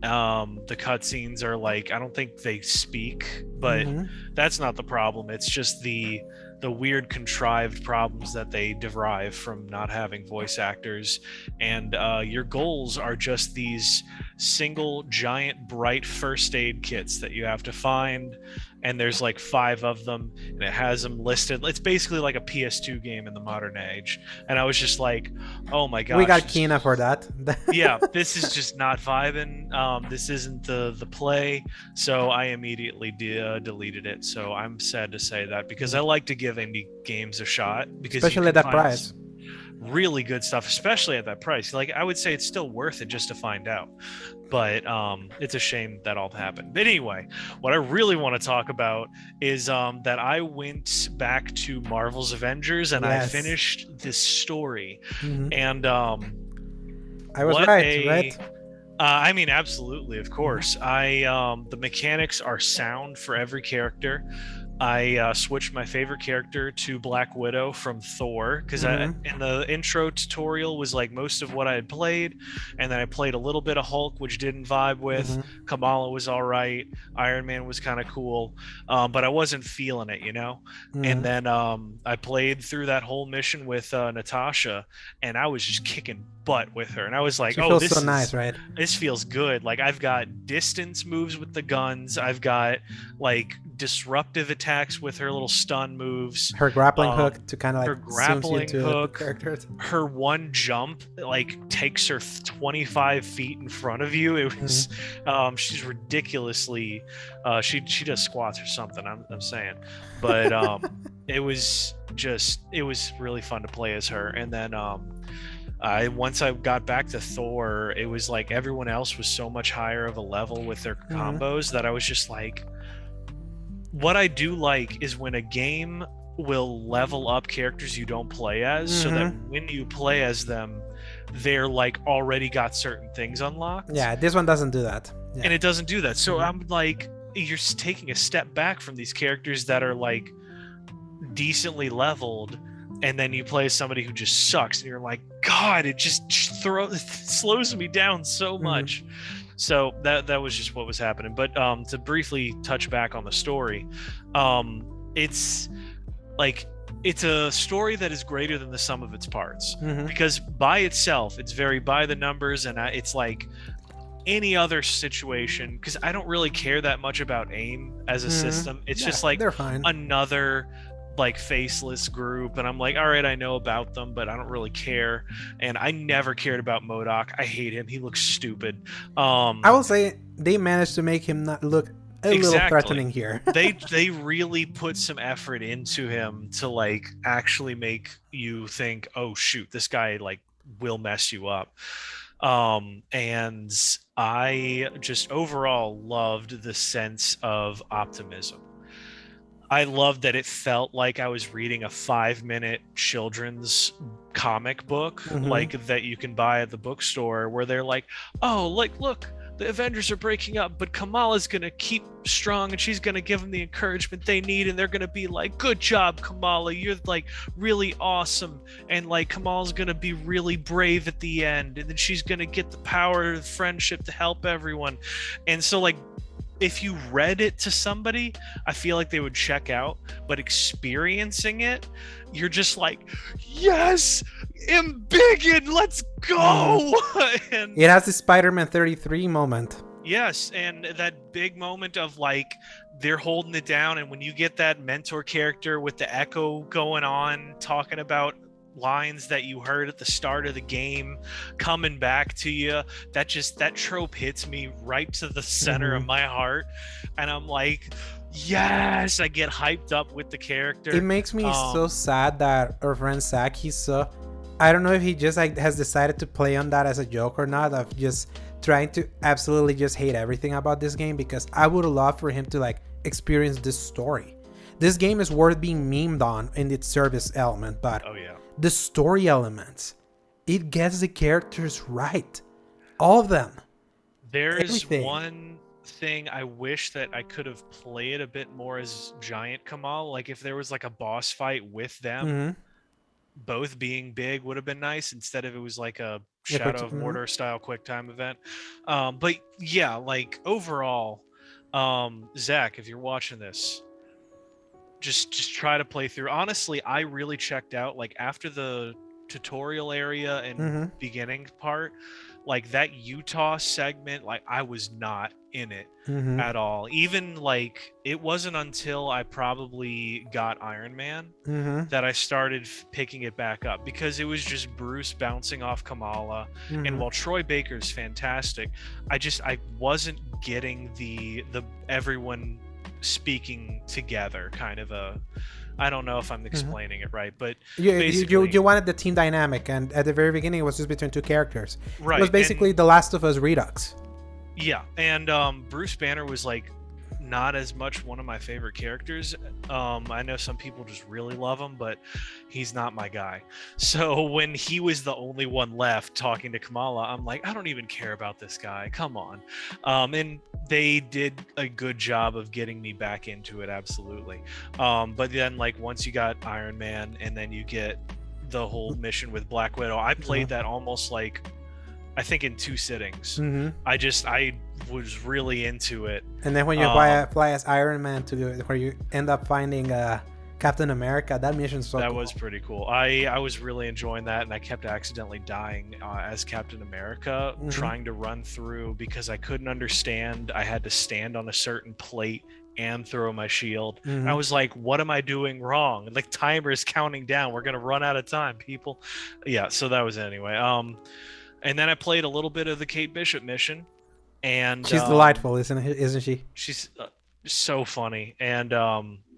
Speaker 1: The cutscenes are like, I don't think they speak, but that's not the problem. It's just the weird contrived problems that they derive from not having voice actors. And your goals are just these single giant bright first aid kits that you have to find, and there's like 5 of them, and it has them listed. It's basically like a PS2 game in the modern age, and I was just like, oh my gosh,
Speaker 2: we got Kina for that.
Speaker 1: Yeah, this is just not vibing. This isn't the play, so I immediately deleted it. So I'm sad to say that, because I like to give indie games a shot, because
Speaker 2: especially at that price,
Speaker 1: really good stuff, especially at that price. Like, I would say it's still worth it just to find out, but it's a shame that all happened. But anyway, what I really want to talk about is that I went back to Marvel's Avengers, and I finished this story. And
Speaker 2: I was right?
Speaker 1: I mean, absolutely, of course. The mechanics are sound for every character. I switched my favorite character to Black Widow from Thor, because in the intro tutorial was like most of what I had played, and then I played a little bit of Hulk, which didn't vibe with. Kamala was all right. Iron Man was kind of cool, but I wasn't feeling it, you know. And then I played through that whole mission with Natasha, and I was just kicking butt with her, and I was like,
Speaker 2: she feels so nice, right?
Speaker 1: This feels good. Like, I've got distance moves with the guns, I've got like disruptive attacks with her little stun moves,
Speaker 2: her grappling hook to kind of like
Speaker 1: her grappling hook,
Speaker 2: characters.
Speaker 1: Her one jump like takes her 25 feet in front of you. It was she's ridiculously she does squats or something, I'm saying, but it was really fun to play as her. And then once I got back to Thor, it was like everyone else was so much higher of a level with their combos that I was just like, what I do like is when a game will level up characters you don't play as, so that when you play as them, they're like already got certain things unlocked.
Speaker 2: Yeah, this one doesn't do that. Yeah.
Speaker 1: And it doesn't do that. So I'm like, you're taking a step back from these characters that are like decently leveled, and then you play as somebody who just sucks, and you're like, God, it just slows me down so much. So that was just what was happening. But to briefly touch back on the story, it's a story that is greater than the sum of its parts, because by itself it's very by the numbers, and it's like any other situation, because I don't really care that much about aim as a system. It's just like
Speaker 2: they're fine.
Speaker 1: Another like faceless group, and I'm like, all right, I know about them, but I don't really care. And I never cared about MODOK. I hate him. He looks stupid.
Speaker 2: I will say they managed to make him not look a little threatening here.
Speaker 1: they really put some effort into him to like actually make you think, oh shoot, this guy like will mess you up. And I just overall loved the sense of optimism. I loved that it felt like I was reading a 5-minute children's comic book, like that you can buy at the bookstore, where they're like, oh, like, look, the Avengers are breaking up, but Kamala's going to keep strong and she's going to give them the encouragement they need. And they're going to be like, good job, Kamala. You're like really awesome. And like Kamala's going to be really brave at the end. And then she's going to get the power of friendship to help everyone. And so like, if you read it to somebody, I feel like they would check out, but experiencing it, you're just like, yes, embiggen, let's go. And
Speaker 2: it has the Spider-Man 33 moment.
Speaker 1: Yes, and that big moment of like they're holding it down, and when you get that mentor character with the echo going on, talking about lines that you heard at the start of the game coming back to you, that trope hits me right to the center of my heart, and I'm like, yes, I get hyped up with the character.
Speaker 2: It makes me so sad that our friend Zach, I don't know if he just like has decided to play on that as a joke or not, of just trying to absolutely just hate everything about this game, because I would love for him to like experience this story. This game is worth being memed on in its service element, but the story elements, it gets the characters right, all of them.
Speaker 1: There's one thing I wish that I could have played a bit more as Giant Kamal. Like if there was like a boss fight with them both being big would have been nice, instead of it was like a Shadow of Mordor style quick time event. But yeah, like overall, Zach, if you're watching this, just try to play through. Honestly, I really checked out like after the tutorial area and beginning part, like that Utah segment, like I was not in it at all. Even like it wasn't until I probably got Iron Man that I started picking it back up, because it was just Bruce bouncing off Kamala, and while Troy Baker's fantastic, I wasn't getting the everyone speaking together kind of a, I don't know if I'm explaining it right, but
Speaker 2: you wanted the team dynamic, and at the very beginning it was just between two characters.
Speaker 1: Right.
Speaker 2: It was basically The Last of Us Redux.
Speaker 1: Yeah, and Bruce Banner was like not as much one of my favorite characters. I know some people just really love him, but he's not my guy. So when he was the only one left talking to Kamala, I'm like, I don't even care about this guy. Come on. And they did a good job of getting me back into it, absolutely. But then like once you got Iron Man and then you get the whole mission with Black Widow, I played that almost like, I think in 2 sittings. I was really into it.
Speaker 2: And then when you fly as Iron Man to where you end up finding Captain America, that mission's so cool.
Speaker 1: That was pretty cool. I was really enjoying that, and I kept accidentally dying as Captain America, trying to run through because I couldn't understand. I had to stand on a certain plate and throw my shield. I was like, what am I doing wrong? Like timer is counting down. We're gonna run out of time, people. Yeah, so that was anyway. And then I played a little bit of the Kate Bishop mission, and
Speaker 2: she's delightful, isn't she?
Speaker 1: She's so funny, and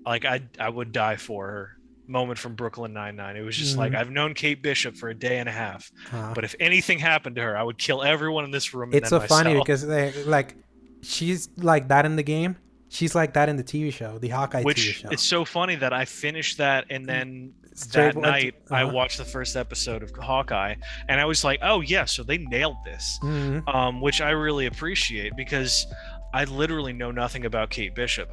Speaker 1: like I would die for her. Moment from Brooklyn Nine-Nine. It was just like, I've known Kate Bishop for a day and a half, but if anything happened to her, I would kill everyone in this room.
Speaker 2: It's so funny because like she's like that in the game. She's like that in the TV show, the Hawkeye TV show.
Speaker 1: It's so funny that I finished that, and then that night I watched the first episode of Hawkeye, and I was like, oh yeah, so they nailed this, which I really appreciate, because I literally know nothing about Kate Bishop.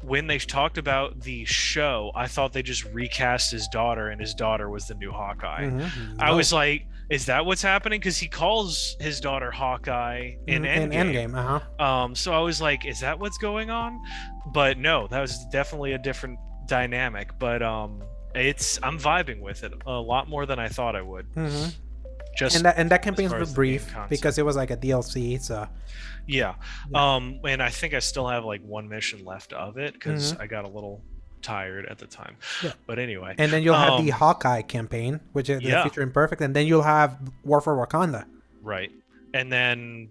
Speaker 1: When they talked about the show, I thought they just recast his daughter, and his daughter was the new Hawkeye. I was like, is that what's happening? Because he calls his daughter Hawkeye in Endgame. So I was like, is that what's going on? But no, that was definitely a different dynamic. But I'm vibing with it a lot more than I thought I would.
Speaker 2: And that campaign was brief because it was like a DLC. So
Speaker 1: yeah. And I think I still have like one mission left of it because I got a little tired at the time.
Speaker 2: Yeah.
Speaker 1: But anyway.
Speaker 2: And then you'll have the Hawkeye campaign, which is the Future Imperfect, and then you'll have War for Wakanda.
Speaker 1: Right. And then,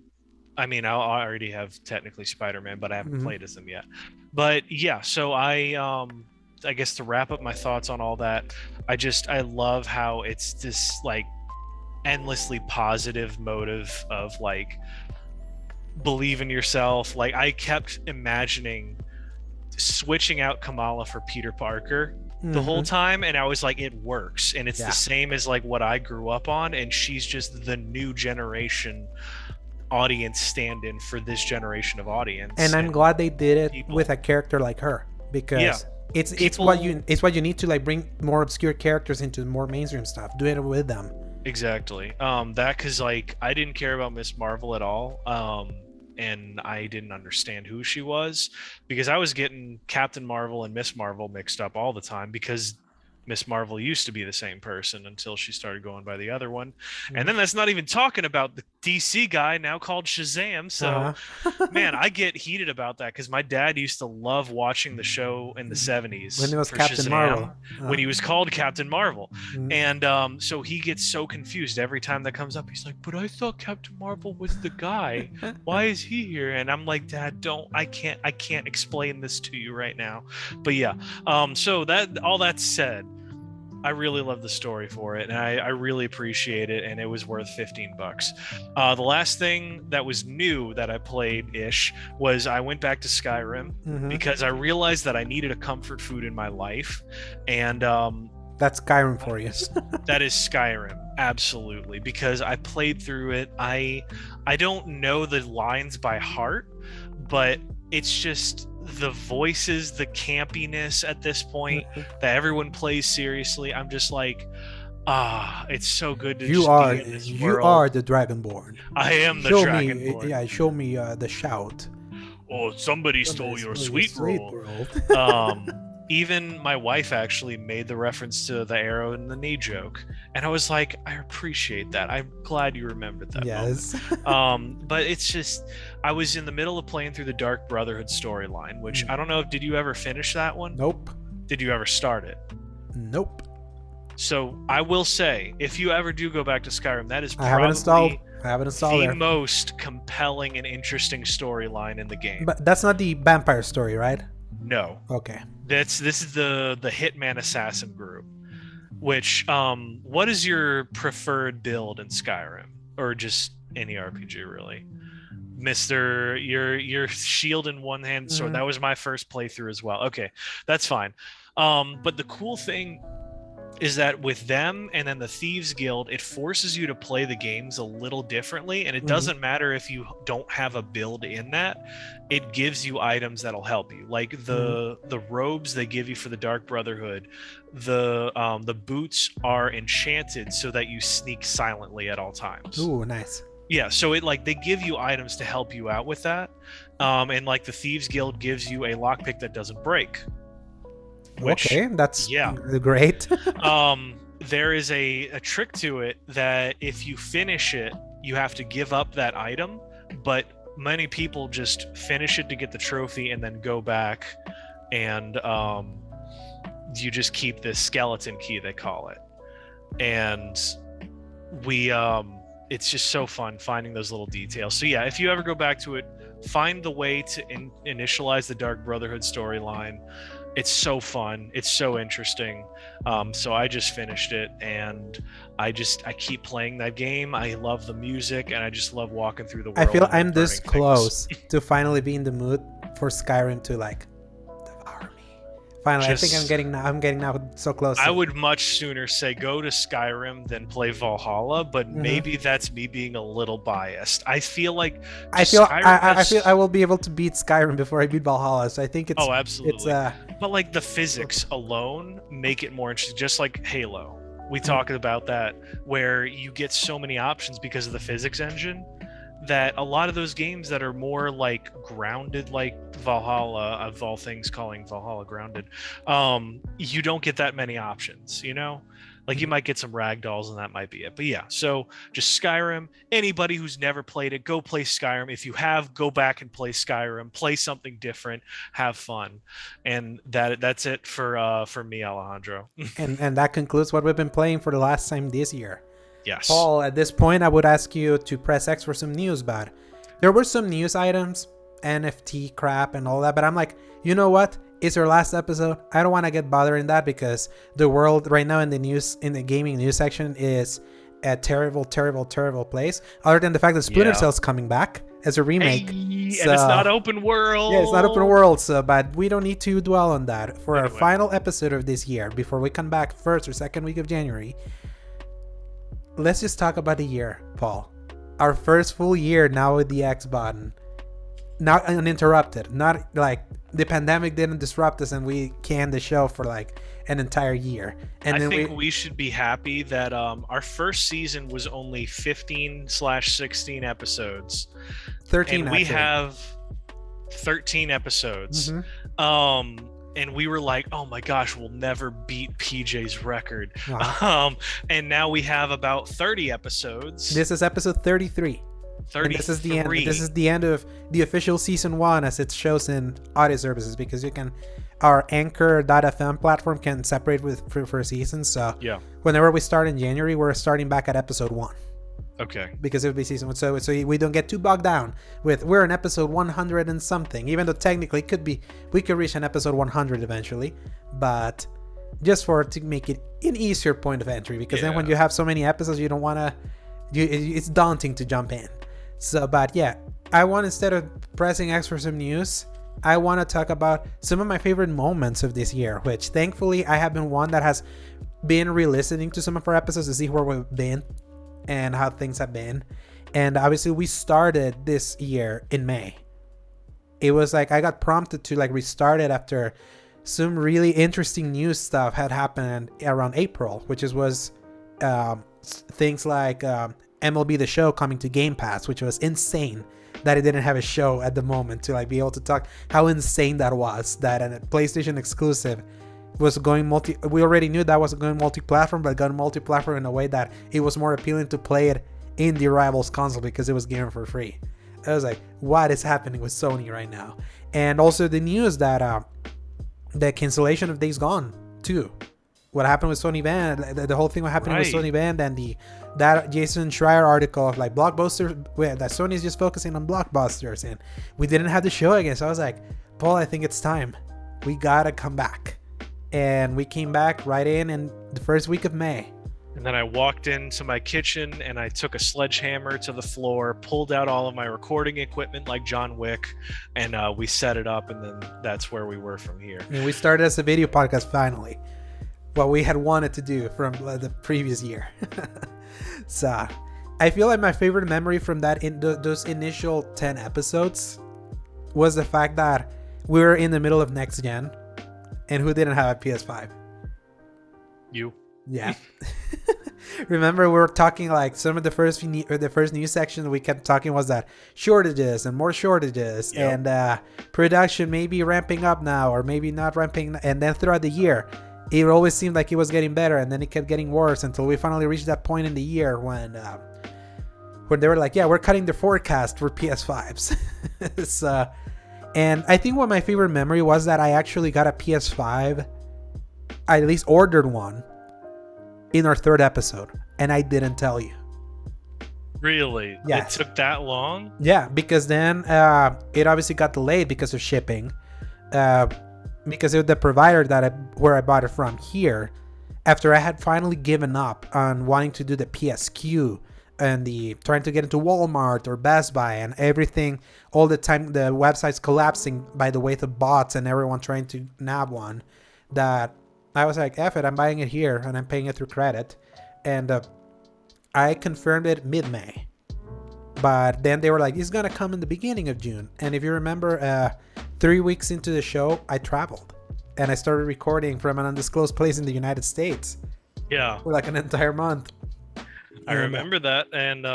Speaker 1: I mean, I already have technically Spider-Man, but I haven't played as them yet. But yeah, so I guess to wrap up my thoughts on all that, I love how it's this like endlessly positive motive of like believe in yourself. Like I kept imagining switching out Kamala for Peter Parker the whole time, and I was like, it works, and it's the same as like what I grew up on, and she's just the new generation audience stand-in for this generation of audience.
Speaker 2: And I'm glad they did it with a character like her, because it's what you need to like bring more obscure characters into more mainstream stuff. Do it with them.
Speaker 1: Exactly. That because like I didn't care about Miss Marvel at all. And I didn't understand who she was because I was getting Captain Marvel and Miss Marvel mixed up all the time because Miss Marvel used to be the same person until she started going by the other one. And then that's not even talking about the DC guy now called Shazam. So, man, I get heated about that because my dad used to love watching the show in the 70s
Speaker 2: when it was Captain
Speaker 1: Shazam,
Speaker 2: Marvel.
Speaker 1: When he was called Captain Marvel. And so he gets so confused every time that comes up. He's like, but I thought Captain Marvel was the guy. Why is he here? And I'm like, Dad, I can't explain this to you right now. But yeah, so that all that said, I really love the story for it, and I really appreciate it, and it was worth $15. The last thing that was new that I played-ish was I went back to Skyrim because I realized that I needed a comfort food in my life, and
Speaker 2: that's Skyrim for you.
Speaker 1: That is Skyrim, absolutely, because I played through it. I don't know the lines by heart, but it's just the voices, the campiness at this point that everyone plays seriously. I'm just like, it's so good to
Speaker 2: you are the Dragonborn.
Speaker 1: I am the Dragonborn.
Speaker 2: Show me the shout.
Speaker 1: Oh, somebody stole your sweet roll. Even my wife actually made the reference to the arrow in the knee joke, and I was like, I appreciate that. I'm glad you remembered that.
Speaker 2: Yes.
Speaker 1: But it's just, I was in the middle of playing through the Dark Brotherhood storyline, which I don't know, did you ever finish that one?
Speaker 2: Nope.
Speaker 1: Did you ever start it?
Speaker 2: Nope.
Speaker 1: So I will say, if you ever do go back to Skyrim, that is probably
Speaker 2: I haven't installed
Speaker 1: the most compelling and interesting storyline in the game.
Speaker 2: But that's not the vampire story, right?
Speaker 1: No.
Speaker 2: Okay.
Speaker 1: This is the Hitman Assassin group. Which what is your preferred build in Skyrim, or just any RPG really? Mr. Your shield in one hand sword. That was my first playthrough as well. Okay, that's fine. But the cool thing is that with them and then the Thieves Guild, it forces you to play the games a little differently, and it doesn't matter if you don't have a build in that. It gives you items that'll help you, like the robes they give you for the Dark Brotherhood. The boots are enchanted so that you sneak silently at all times.
Speaker 2: Ooh, nice.
Speaker 1: Yeah, so it like they give you items to help you out with that, and like the Thieves Guild gives you a lockpick that doesn't break. Which,
Speaker 2: okay, that's great.
Speaker 1: There is a trick to it that if you finish it, you have to give up that item, but many people just finish it to get the trophy and then go back and you just keep this skeleton key, they call it. And it's just so fun finding those little details. So yeah, if you ever go back to it, find the way to initialize the Dark Brotherhood storyline. It's so fun. It's so interesting. So I just finished it, and I keep playing that game. I love the music, and I just love walking through the world.
Speaker 2: I feel I'm this close to finally be in the mood for Skyrim to like devour me. Finally, I think I'm getting now so close.
Speaker 1: I would much sooner say go to Skyrim than play Valhalla, but maybe that's me being a little biased. I feel I
Speaker 2: will be able to beat Skyrim before I beat Valhalla. So I think it's
Speaker 1: absolutely. But like the physics alone make it more interesting, just like Halo. We talked about that, where you get so many options because of the physics engine, that a lot of those games that are more like grounded, like Valhalla, of all things calling Valhalla grounded, you don't get that many options, you know? Like you might get some ragdolls and that might be it. But yeah, so just Skyrim. Anybody who's never played it, go play Skyrim. If you have, go back and play Skyrim. Play something different. Have fun. And that's it for me, Alejandro.
Speaker 2: And that concludes what we've been playing for the last time this year.
Speaker 1: Yes.
Speaker 2: Paul, at this point, I would ask you to press X for some news, but there were some news items, NFT crap and all that, but I'm like, you know what? It's our last episode. I don't want to get bothered in that because the world right now in the gaming news section is a terrible place. Other than the fact that Splinter Cell's coming back as a remake.
Speaker 1: Hey, so, and it's not open world.
Speaker 2: Yeah, it's not open world, so but we don't need to dwell on that. For our final episode of this year, before we come back first or second week of January, let's just talk about the year, Paul. Our first full year now with the X button. Not uninterrupted. Not like the pandemic didn't disrupt us and we canned the show for like an entire year. And
Speaker 1: I think we should be happy that our first season was only 15/16 episodes.
Speaker 2: 13
Speaker 1: and we have 13 episodes. And we were like, oh my gosh, we'll never beat PJ's record. And now we have about 30 episodes.
Speaker 2: This is episode 33.
Speaker 1: 33.
Speaker 2: And this is the end of the official season 1 as it shows in audio services, because you can, our Anchor.fm platform can separate for seasons. So
Speaker 1: yeah,
Speaker 2: whenever we start in January, we're starting back at episode 1.
Speaker 1: Okay.
Speaker 2: Because it would be season 1. So we don't get too bogged down with we're in episode 100 and something, even though technically we could reach an episode 100 eventually, but just to make it an easier point of entry, because then when you have so many episodes, you don't want to, it's daunting to jump in. So, but yeah, I want, instead of pressing X for some news, I want to talk about some of my favorite moments of this year, which thankfully I have been one that has been re-listening to some of our episodes to see where we've been and how things have been. And obviously we started this year in May. It was like I got prompted to like restart it after some really interesting news stuff had happened around April, which was things like MLB The Show coming to Game Pass, which was insane that it didn't have a show at the moment to like be able to talk how insane that was, that a PlayStation exclusive was going we already knew that was going multi-platform, but got multi-platform in a way that it was more appealing to play it in the rival's console because it was given for free. I was like, what is happening with Sony right now? And also the news that the cancellation of Days Gone 2. What happened with Sony Band, the whole thing what happened with Sony Band, and that Jason Schreier article of like blockbusters, that Sony is just focusing on blockbusters, and we didn't have the show again. So I was like, Paul, I think it's time. We gotta come back. And we came back right in the first week of May.
Speaker 1: And then I walked into my kitchen and I took a sledgehammer to the floor, pulled out all of my recording equipment like John Wick, and we set it up, and then that's where we were from here.
Speaker 2: And we started as a video podcast finally. What we had wanted to do from the previous year. So I feel like my favorite memory from that those initial 10 episodes was the fact that we were in the middle of next gen, and who didn't have a PS5?
Speaker 1: You.
Speaker 2: Yeah. Remember, we were talking like some of the first news section we kept talking was that shortages and more shortages, and production maybe ramping up now or maybe not ramping, and then throughout the year it always seemed like it was getting better, and then it kept getting worse until we finally reached that point in the year when they were like, yeah, we're cutting the forecast for PS5s. So, and I think what my favorite memory was that I actually got a PS5. I at least ordered one in our 3rd episode, and I didn't tell you.
Speaker 1: Really?
Speaker 2: Yeah.
Speaker 1: It took that long?
Speaker 2: Yeah, because then it obviously got delayed because of shipping. Because it was the provider where I bought it from here, after I had finally given up on wanting to do the PSQ and trying to get into Walmart or Best Buy and everything, all the time the website's collapsing by the weight of bots and everyone trying to nab one, that I was like, F it, I'm buying it here and I'm paying it through credit. And I confirmed it mid-May. But then they were like, it's gonna come in the beginning of June. And if you remember, 3 weeks into the show, I traveled and I started recording from an undisclosed place in the United States.
Speaker 1: Yeah,
Speaker 2: for like an entire month.
Speaker 1: I remember that, and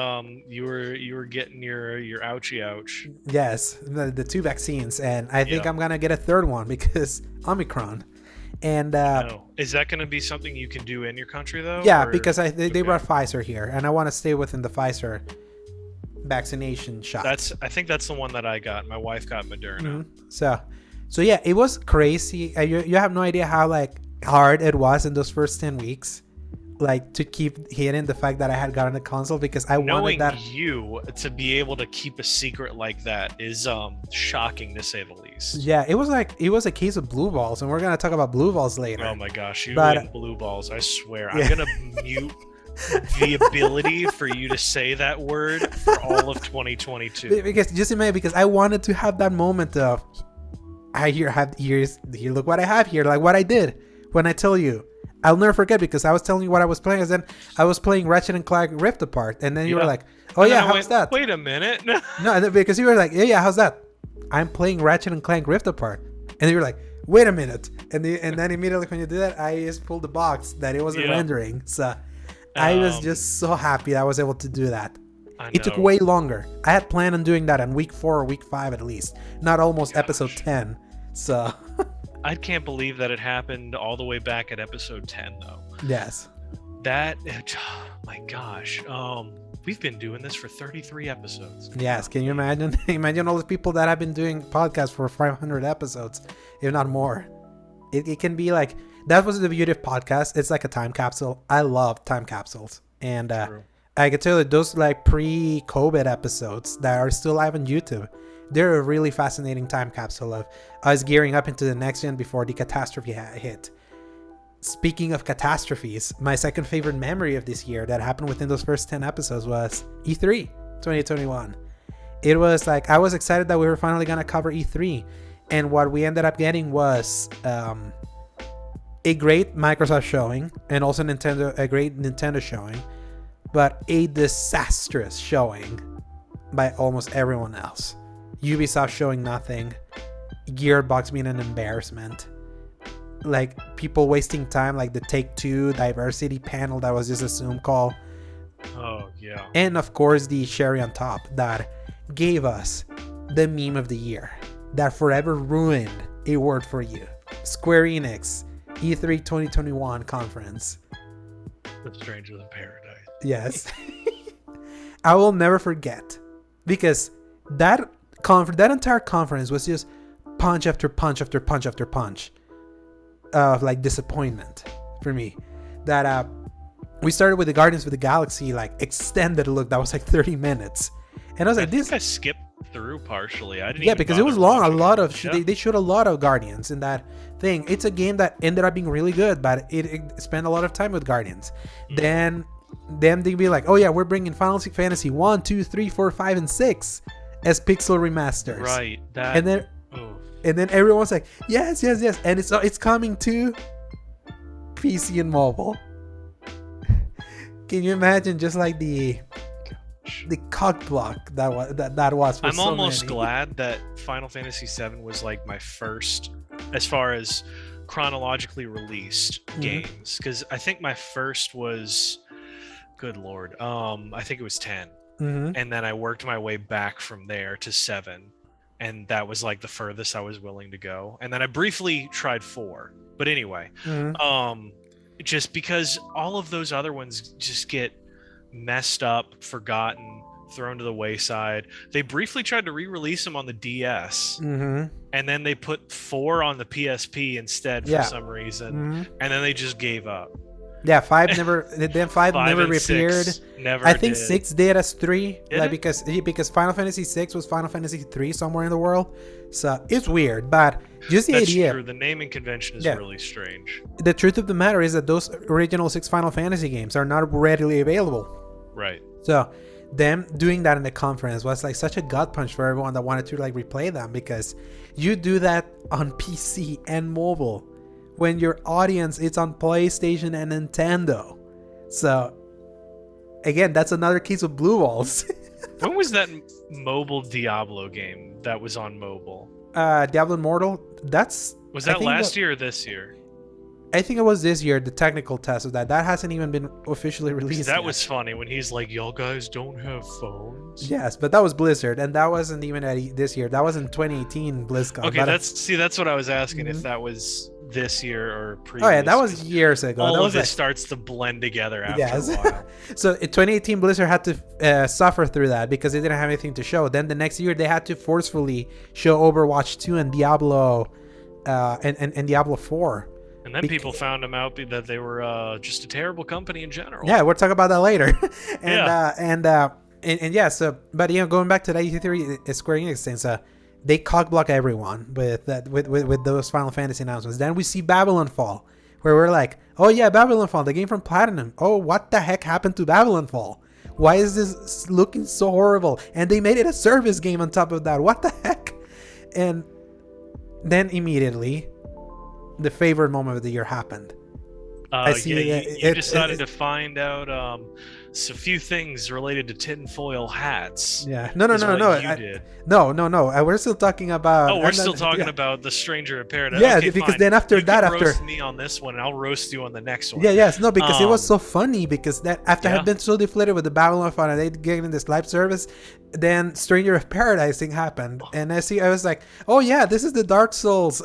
Speaker 1: you were getting your ouchie ouch.
Speaker 2: Yes, the 2 vaccines, and I think I'm gonna get a 3rd one because Omicron. And
Speaker 1: is that going to be something you can do in your country though?
Speaker 2: Yeah, because they brought Pfizer here, and I want to stay within the Pfizer vaccination shot.
Speaker 1: I think that's the one that I got. My wife got Moderna.
Speaker 2: So yeah, it was crazy. You have no idea how like hard it was in those first 10 weeks, like to keep hitting the fact that I had gotten a console, because I wanted that.
Speaker 1: You to be able to keep a secret like that is shocking to say the least.
Speaker 2: Yeah, it was a case of blue balls, and we're gonna talk about blue balls later.
Speaker 1: Oh my gosh, and blue balls! I swear, yeah. I'm gonna mute the ability for you to say that word for all of 2022.
Speaker 2: Because I wanted to have that moment of here, look what I have here, like what I did when I tell you. I'll never forget, because I was telling you what I was playing, and then I was playing Ratchet and Clank Rift Apart, and then you were like, "Oh yeah, how's that?"
Speaker 1: Wait a minute.
Speaker 2: No, because you were like, "Yeah, how's that?" I'm playing Ratchet and Clank Rift Apart, and you were like, "Wait a minute," and then immediately when you did that, I just pulled the box that it wasn't rendering. So I was just so happy that I was able to do that. It took way longer. I had planned on doing that on week 4 or week 5 at least, not almost episode 10. So.
Speaker 1: I can't believe that it happened all the way back at episode 10, though.
Speaker 2: Yes.
Speaker 1: Oh my gosh. We've been doing this for 33 episodes.
Speaker 2: Yes. Can you imagine? Imagine all the people that have been doing podcasts for 500 episodes, if not more. It can be like, that was the beauty of podcasts. It's like a time capsule. I love time capsules. And I can tell you, those like pre-COVID episodes that are still live on YouTube, they're a really fascinating time capsule of us gearing up into the next gen before the catastrophe hit. Speaking of catastrophes, my second favorite memory of this year that happened within those first 10 episodes was E3 2021. It was like, I was excited that we were finally going to cover E3. And what we ended up getting was a great Microsoft showing, and also a great Nintendo showing, but a disastrous showing by almost everyone else. Ubisoft showing nothing, Gearbox being an embarrassment, like people wasting time, like the Take-Two diversity panel that was just a Zoom call.
Speaker 1: Oh yeah. And
Speaker 2: of course the cherry on top that gave us the meme of the year that forever ruined a word for you. Square Enix E3 2021 conference.
Speaker 1: The Strangers in Paradise.
Speaker 2: Yes. I will never forget, because that entire conference was just punch after punch after punch after punch of like disappointment for me. That we started with the Guardians of the Galaxy like extended look that was like 30 minutes, and I was like,
Speaker 1: I skipped through partially. I didn't.
Speaker 2: Yeah, because it was long. They showed a lot of Guardians in that thing. It's a game that ended up being really good, but it spent a lot of time with Guardians. Then they'd be like, oh yeah, we're bringing Final Fantasy 1, 2, 3, 4, 5, and 6 as pixel remasters.
Speaker 1: Right.
Speaker 2: And then everyone's like, yes, and it's coming to PC and mobile. Can you imagine just like the cock block that was for
Speaker 1: I'm
Speaker 2: so
Speaker 1: almost
Speaker 2: many.
Speaker 1: glad that Final Fantasy VII was like my first, as far as chronologically released games, because I think my first was, good lord, I think it was 10. And then I worked my way back from there to 7, and that was like the furthest I was willing to go. And then I briefly tried 4, but anyway, just because all of those other ones just get messed up, forgotten, thrown to the wayside. They briefly tried to re-release them on the DS, and then they put 4 on the PSP instead for some reason, and then they just gave up.
Speaker 2: Yeah, 5 never. Then 5 never appeared.
Speaker 1: Never.
Speaker 2: I think
Speaker 1: did.
Speaker 2: 6 did as 3,
Speaker 1: Did
Speaker 2: because Final Fantasy 6 was Final Fantasy 3 somewhere in the world. So it's weird, but just the idea.
Speaker 1: That's true. The naming convention is really strange.
Speaker 2: The truth of the matter is that those original 6 Final Fantasy games are not readily available.
Speaker 1: Right.
Speaker 2: So them doing that in the conference was like such a gut punch for everyone that wanted to like replay them, because you do that on PC and mobile when your audience is on PlayStation and Nintendo. So again, that's another case of blue balls.
Speaker 1: When was that mobile Diablo game that was on mobile?
Speaker 2: Diablo Immortal.
Speaker 1: Was that last year or this year?
Speaker 2: I think it was this year, the technical test of that. That hasn't even been officially released
Speaker 1: That
Speaker 2: yet.
Speaker 1: was funny when he's like, y'all guys don't have phones?
Speaker 2: Yes, but that was Blizzard, and that wasn't even this year. That was in 2018 BlizzCon.
Speaker 1: Okay, that's what I was asking, if that was this year or previous.
Speaker 2: Oh yeah, that was years ago.
Speaker 1: All
Speaker 2: that
Speaker 1: of
Speaker 2: was
Speaker 1: this starts to blend together after
Speaker 2: yes.
Speaker 1: a while.
Speaker 2: So in 2018, Blizzard had to suffer through that because they didn't have anything to show. Then the next year, they had to forcefully show Overwatch 2 and Diablo, and Diablo 4.
Speaker 1: And then people found them out that they were just a terrible company in general.
Speaker 2: Yeah, we'll talk about that later.
Speaker 1: Yeah.
Speaker 2: And yeah, so but going back to that E3 Square Enix thing, so they cockblock everyone with those Final Fantasy announcements. Then we see Babylon Fall, where we're like, oh yeah, Babylon Fall, the game from Platinum. Oh, what the heck happened to Babylon Fall? Why is this looking so horrible? And they made it a service game on top of that. What the heck? And then immediately, the favorite moment of the year happened.
Speaker 1: I see you decided to find out a few things related to tinfoil hats.
Speaker 2: Yeah. No. We're still talking about.
Speaker 1: Oh, we're still talking about the Stranger in Paradise.
Speaker 2: Yeah,
Speaker 1: okay,
Speaker 2: because
Speaker 1: fine.
Speaker 2: then after
Speaker 1: you
Speaker 2: that,
Speaker 1: can roast me on this one, and I'll roast you on the next one.
Speaker 2: Yeah, yes, no, because it was so funny because that after I had been so deflated with the Babylon Fall and they getting this live service, then Stranger of Paradise thing happened, and I was like, oh yeah, this is the Dark Souls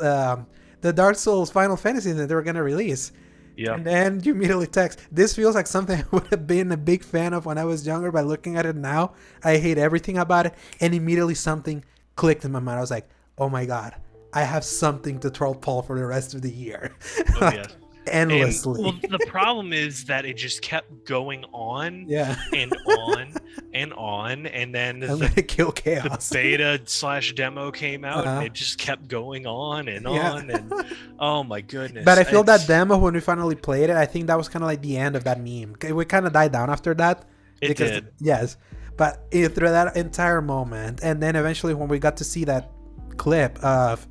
Speaker 2: Final Fantasy that they were gonna release.
Speaker 1: Yeah.
Speaker 2: And then you immediately text, this feels like something I would have been a big fan of when I was younger, but looking at it now, I hate everything about it. And immediately something clicked in my mind. I was like, oh my God, I have something to troll Paul for the rest of the year.
Speaker 1: Oh, yeah.
Speaker 2: Endlessly.
Speaker 1: Well, the problem is that it just kept going on and on, and then
Speaker 2: I'm gonna kill chaos.
Speaker 1: The beta / demo came out, and it just kept going on and on, and oh my goodness.
Speaker 2: But I feel that demo, when we finally played it, I think that was kind of like the end of that meme. We kind of died down after that.
Speaker 1: It did.
Speaker 2: Yes. But through that entire moment, and then eventually when we got to see that clip of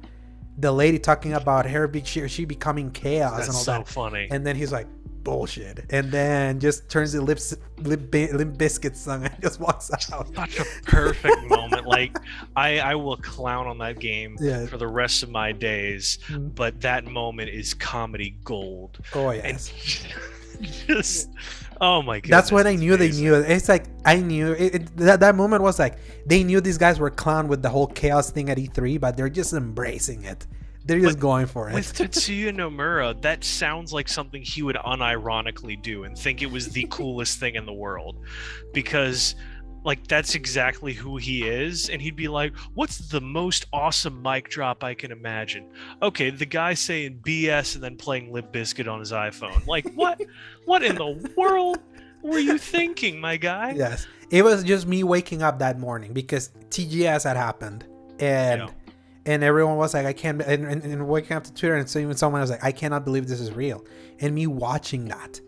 Speaker 2: the lady talking about her she becoming chaos.
Speaker 1: That's
Speaker 2: and all
Speaker 1: so
Speaker 2: that.
Speaker 1: Funny.
Speaker 2: And then he's like, bullshit. And then just turns the Limp Bizkit song and just walks out.
Speaker 1: Such a perfect moment. Like, I will clown on that game for the rest of my days, but that moment is comedy gold.
Speaker 2: Oh, yes.
Speaker 1: And just... Oh my god!
Speaker 2: That's when I knew they knew it. It's like I knew that moment was like they knew these guys were clown with the whole chaos thing at E3, but they're just embracing it. They're just going for it.
Speaker 1: With Tetsuya Nomura, that sounds like something he would unironically do and think it was the coolest thing in the world, because like that's exactly who he is, and he'd be like, what's the most awesome mic drop I can imagine? Okay, the guy saying BS and then playing Limp Bizkit on his iPhone. Like, what in the world were you thinking, my guy?
Speaker 2: Yes, it was just me waking up that morning because TGS had happened, and everyone was like, I can't, and waking up to Twitter, and so even someone was like, I cannot believe this is real, and me watching that,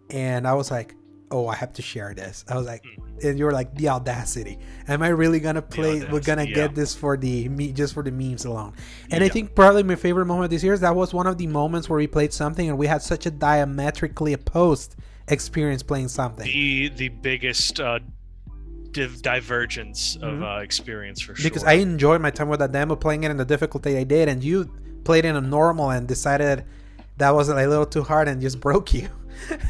Speaker 2: and I was like, oh, I have to share this. I was like, and you were like, the audacity. Am I really gonna play? We're gonna get this for just for the memes alone. And I think probably my favorite moment this year is that was one of the moments where we played something and we had such a diametrically opposed experience playing something.
Speaker 1: The biggest divergence of experience for sure.
Speaker 2: Because I enjoyed my time with that demo, playing it in the difficulty I did, and you played it in a normal and decided that was a little too hard and just broke you.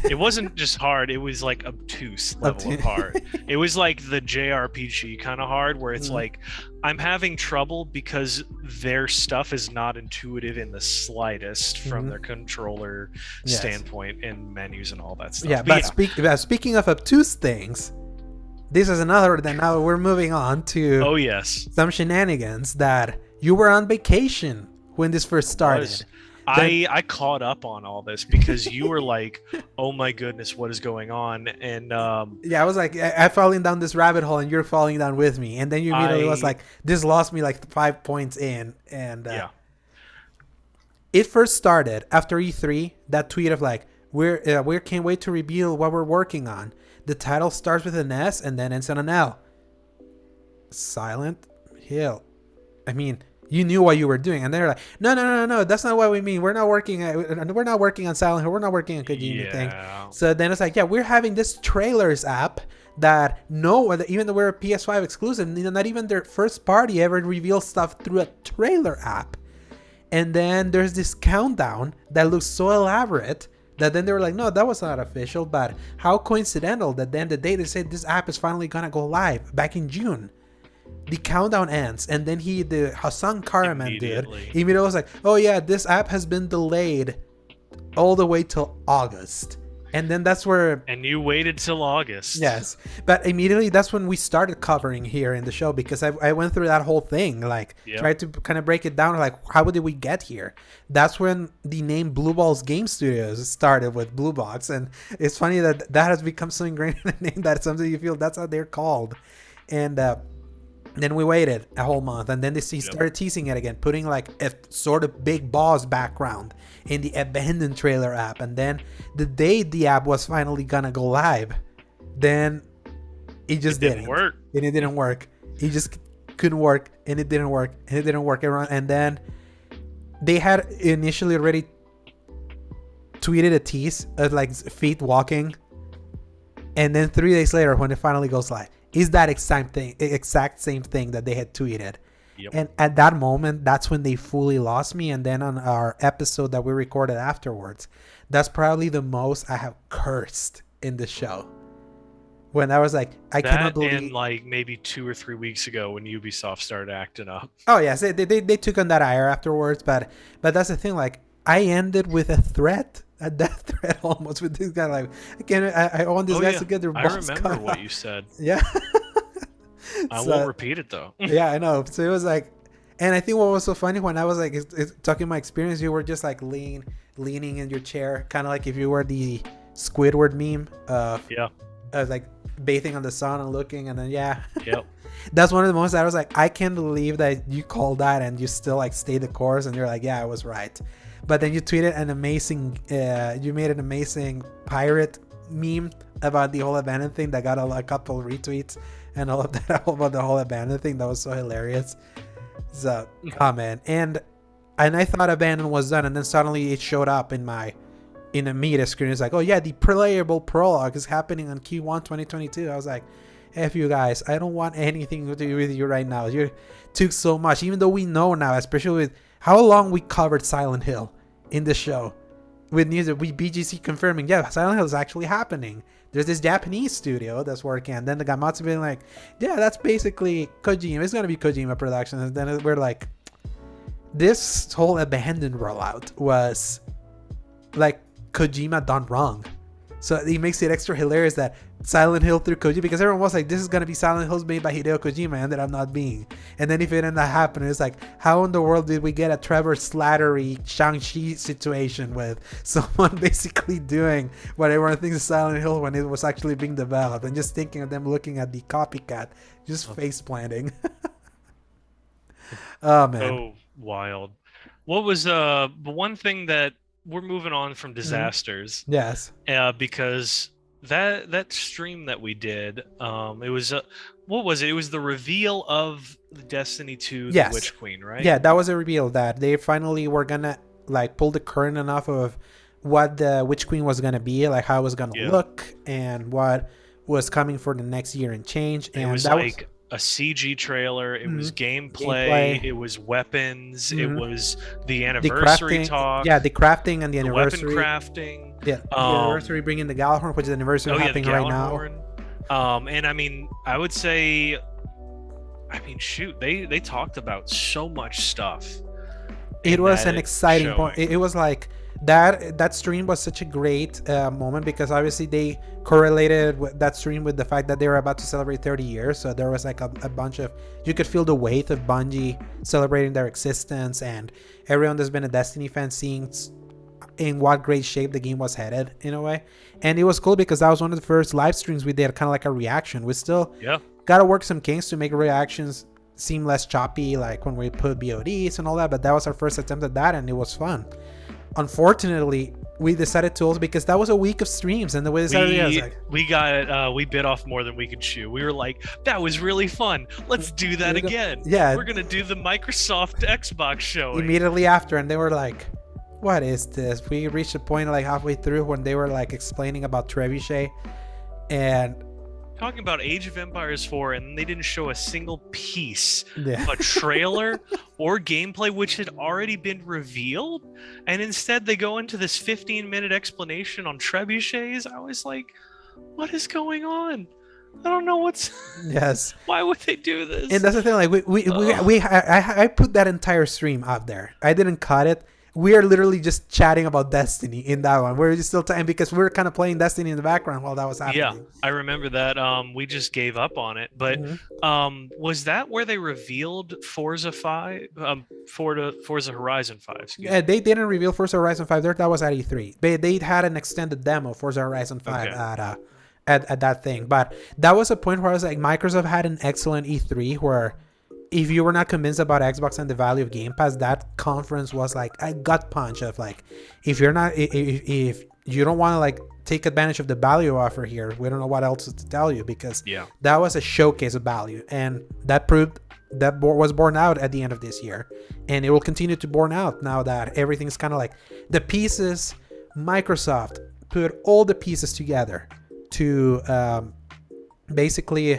Speaker 1: It wasn't just hard, it was like obtuse level of hard. It was like the JRPG kind of hard where it's like I'm having trouble because their stuff is not intuitive in the slightest from their controller standpoint and menus and all that stuff.
Speaker 2: Yeah, but speaking of obtuse things, this is another. Then now we're moving on to some shenanigans that you were on vacation when this first started.
Speaker 1: I caught up on all this because you were like, oh my goodness, what is going on? And
Speaker 2: I was like, I'm falling down this rabbit hole and you're falling down with me. And then you immediately was like, this lost me like 5 points in. And it first started after E3, that tweet of like, we can't wait to reveal what we're working on. The title starts with an S and then ends on an L. Silent Hill. I mean, you knew what you were doing, and they're like, no, that's not what we mean. We're not working on Silent Hill. We're not working on Kojima thing. So then it's like, we're having this trailers app that even though we're a PS5 exclusive, not even their first party ever reveals stuff through a trailer app. And then there's this countdown that looks so elaborate that then they were like, no, that was not official, but how coincidental that then the day they said this app is finally gonna go live back in June. the countdown ends, and then the Hassan Karaman dude
Speaker 1: immediately
Speaker 2: was like, oh yeah, this app has been delayed all the way till August. And then that's where...
Speaker 1: And you waited till August.
Speaker 2: Yes. But immediately that's when we started covering here in the show, because I went through that whole thing, like tried to kind of break it down, like how did we get here? That's when the name Blue Balls Game Studios started with Blue Box. And it's funny that has become so ingrained in the name that it's something you feel that's how they're called. And then we waited a whole month, and then they started teasing it again, putting like a sort of big boss background in the Abandoned trailer app. And then the day the app was finally gonna go live, then it just didn't work. And it didn't work. It just couldn't work, and it didn't work, and it didn't work. And then they had initially already tweeted a tease of like feet walking, and then 3 days later, when it finally goes live, is that exact same thing that they had tweeted.
Speaker 1: Yep.
Speaker 2: And at that moment, that's when they fully lost me. And then on our episode that we recorded afterwards, that's probably the most I have cursed in the show. When I was like, I cannot believe...
Speaker 1: And like maybe 2 or 3 weeks ago when Ubisoft started acting up.
Speaker 2: Oh yes, they took on that ire afterwards. But that's the thing, like, I ended with a threat. A death threat almost with this guy. Like, I want these guys to get their balls cut.
Speaker 1: I remember what you said.
Speaker 2: Yeah.
Speaker 1: I won't repeat it though.
Speaker 2: Yeah, I know. So it was like, and I think what was so funny when I was like talking my experience, you were just like leaning in your chair, kind of like if you were the Squidward meme of like bathing on the sun and looking, and then
Speaker 1: Yep.
Speaker 2: That's one of the moments that I was like, I can't believe that you called that and you still like stayed the course, and you're like, yeah, I was right. But then you tweeted you made an amazing pirate meme about the whole Abandoned thing that got a couple of retweets and all of that about the whole Abandoned thing. That was so hilarious. So, oh man. And I thought Abandoned was done, and then suddenly it showed up in a media screen. It's like, oh yeah, the playable prologue is happening on Q1 2022. I was like, F you guys, I don't want anything to do with you right now. You took so much, even though we know now, especially with how long we covered Silent Hill in the show, with news that BGC confirming, Silent Hill is actually happening. There's this Japanese studio that's working, and then the Gamatsu being like, yeah, that's basically Kojima. It's gonna be Kojima Productions. And then we're like, this whole Abandoned rollout was like Kojima done wrong. So it makes it extra hilarious that Silent Hill through Kojima, because everyone was like, this is going to be Silent Hills made by Hideo Kojima, and ended up not being. And then if it ended up happening, it's like, how in the world did we get a Trevor Slattery Shang-Chi situation with someone basically doing what everyone thinks is Silent Hill when it was actually being developed, and just thinking of them looking at the copycat, just face planting. Oh man.
Speaker 1: Oh, wild. What was the one thing that we're moving on from disasters?
Speaker 2: Yes.
Speaker 1: Because that stream that we did, it was what was it? It was the reveal of Destiny 2, the Witch Queen, right?
Speaker 2: Yeah, that was a reveal that they finally were gonna like pull the curtain enough of what the Witch Queen was gonna be, like how it was gonna look, and what was coming for the next year and change. And
Speaker 1: it was
Speaker 2: that
Speaker 1: like a CG trailer. It was gameplay. It was weapons. It was the anniversary talk.
Speaker 2: Yeah, the crafting and the anniversary.
Speaker 1: Weapon crafting.
Speaker 2: Yeah, the anniversary bringing the Gjallarhorn, which is the anniversary happening right now.
Speaker 1: And I mean, I would say, shoot, they talked about so much stuff.
Speaker 2: It was an exciting point. It was like that stream was such a great moment, because obviously they correlated that stream with the fact that they were about to celebrate 30 years. So there was like a bunch of, you could feel the weight of Bungie celebrating their existence, and everyone that's been a Destiny fan seeing in what great shape the game was headed in a way. And it was cool because that was one of the first live streams we did, kind of like a reaction. We still gotta work some kinks to make reactions seem less choppy, like when we put BODs and all that, but that was our first attempt at that, and it was fun. Unfortunately, we decided to also, because that was a week of streams, and the way
Speaker 1: we bit off more than we could chew. We were like, that was really fun, let's do that again. We're gonna do the Microsoft Xbox show
Speaker 2: immediately after, and they were like, what is this? We reached a point like halfway through when they were like explaining about Trebuchet and
Speaker 1: talking about Age of Empires 4, and they didn't show a single piece of a trailer or gameplay which had already been revealed, and instead they go into this 15-minute explanation on trebuchets. I was like, what is going on? I don't know what's.
Speaker 2: Yes.
Speaker 1: Why would they do this?
Speaker 2: And that's the thing. Like I put that entire stream up there. I didn't cut it. We are literally just chatting about Destiny in that one. We're just still talking because we were kind of playing Destiny in the background while that was happening.
Speaker 1: Yeah, I remember that. We just gave up on it. But was that where they revealed Forza 5? Forza Horizon 5.
Speaker 2: Yeah, they didn't reveal Forza Horizon 5 there. That was at E3. They had an extended demo Forza Horizon 5 at that thing. But that was a point where I was like, Microsoft had an excellent E3 where if you were not convinced about Xbox and the value of Game Pass, that conference was like a gut punch of like, if you're not, if you don't want to like take advantage of the value offer here, we don't know what else to tell you, because that was a showcase of value, and that proved that was borne out at the end of this year, and it will continue to borne out now that everything's kind of like the pieces. Microsoft put all the pieces together to basically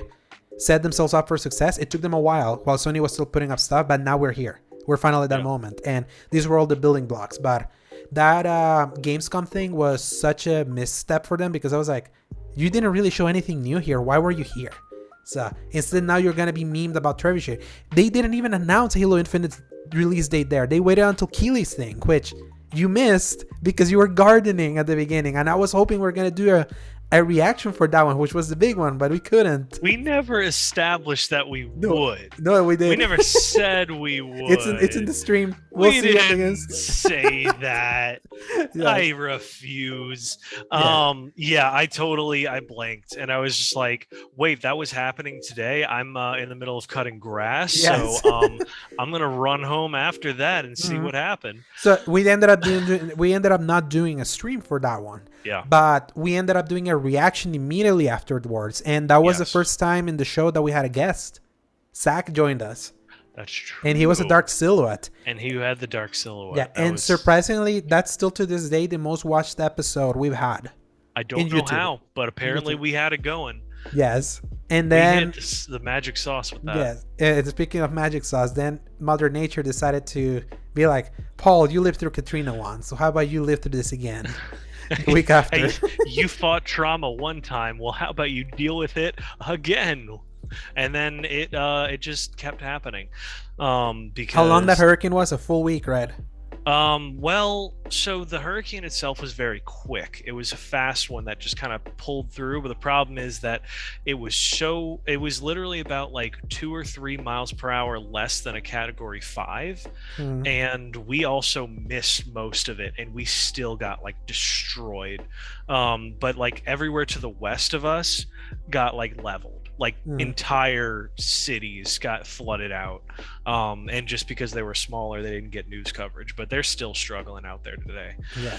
Speaker 2: set themselves up for success. It took them a while Sony was still putting up stuff, but now we're here. We're finally at that moment, and these were all the building blocks. But that Gamescom thing was such a misstep for them, because I was like, you didn't really show anything new here. Why were you here? So instead, now you're gonna be memed about Trebuchet. They didn't even announce Halo Infinite's release date there. They waited until Keely's thing, which you missed because you were gardening at the beginning, and I was hoping we are gonna do a reaction for that one, which was the big one, but we couldn't.
Speaker 1: We never established that we would.
Speaker 2: No, we did.
Speaker 1: We never said we would.
Speaker 2: It's in the stream.
Speaker 1: We didn't say that. Yeah. I refuse. I blanked, and I was just like, wait, that was happening today? I'm in the middle of cutting grass, so I'm gonna run home after that and see what happened.
Speaker 2: So we ended up not doing a stream for that one.
Speaker 1: Yeah.
Speaker 2: But we ended up doing a reaction immediately afterwards, and that was the first time in the show that we had a guest. Zach joined us.
Speaker 1: That's true.
Speaker 2: And he was a dark silhouette.
Speaker 1: And he had the dark silhouette.
Speaker 2: Yeah, and surprisingly, that's still to this day the most watched episode we've had.
Speaker 1: I don't know how, but apparently we had it going.
Speaker 2: Yes. And then
Speaker 1: we hit the magic sauce with that.
Speaker 2: Yes. Speaking of magic sauce, then Mother Nature decided to be like, Paul, you lived through Katrina once, so how about you live through this again? The week after.
Speaker 1: Hey, you fought trauma one time. Well, how about you deal with it again? And then it just kept happening. Because
Speaker 2: how long that hurricane was? A full week, right?
Speaker 1: Well, so the hurricane itself was very quick. It was a fast one that just kind of pulled through. But the problem is that it was literally about like 2 or 3 miles per hour less than a category 5. And we also missed most of it, and we still got like destroyed. But like everywhere to the west of us got like leveled. Like entire cities got flooded out, and just because they were smaller, they didn't get news coverage. But they're still struggling out there today.
Speaker 2: Yeah,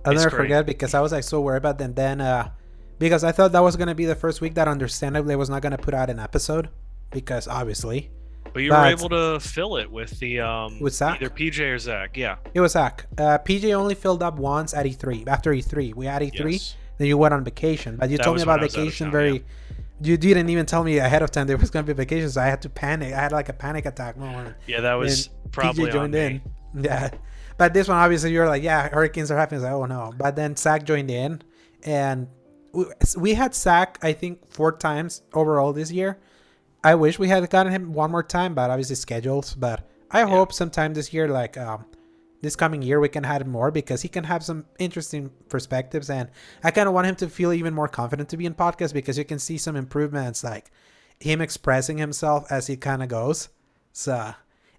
Speaker 2: I'll never forget, because I was like so worried about them then, because I thought that was gonna be the first week that understandably was not gonna put out an episode, because obviously.
Speaker 1: But you were able to fill it with the
Speaker 2: with Zach?
Speaker 1: Either PJ or Zach. Yeah,
Speaker 2: it was Zach. PJ only filled up once at E3. After E3, we had E3.
Speaker 1: Yes.
Speaker 2: Then you went on vacation, but you told me about vacation You didn't even tell me ahead of time there was going to be vacation, so I had to panic. I had like a panic attack moment.
Speaker 1: Yeah, that was probably
Speaker 2: PJ joined
Speaker 1: on me.
Speaker 2: in. Yeah, but this one obviously you're like, yeah, hurricanes are happening. Like, oh no! But then Zach joined in, and we had Zach I think 4 times overall this year. I wish we had gotten him one more time, but obviously schedules. But I hope sometime this year, like this coming year, we can have him more, because he can have some interesting perspectives, and I kind of want him to feel even more confident to be in podcast, because you can see some improvements, like him expressing himself as he kind of goes. So,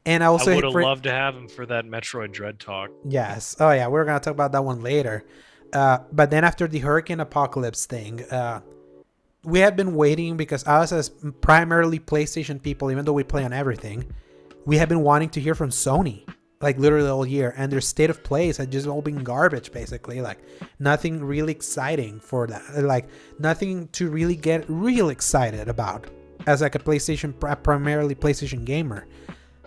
Speaker 2: and I would have
Speaker 1: loved to have him for that Metroid Dread talk.
Speaker 2: Yes. Oh yeah, we're gonna talk about that one later. But then after the Hurricane Apocalypse thing, we had been waiting, because us as primarily PlayStation people, even though we play on everything, we have been wanting to hear from Sony. Like literally all year, and their state of plays had just all been garbage, basically. Like nothing really exciting for that, like nothing to really get real excited about as like a PlayStation, primarily PlayStation gamer.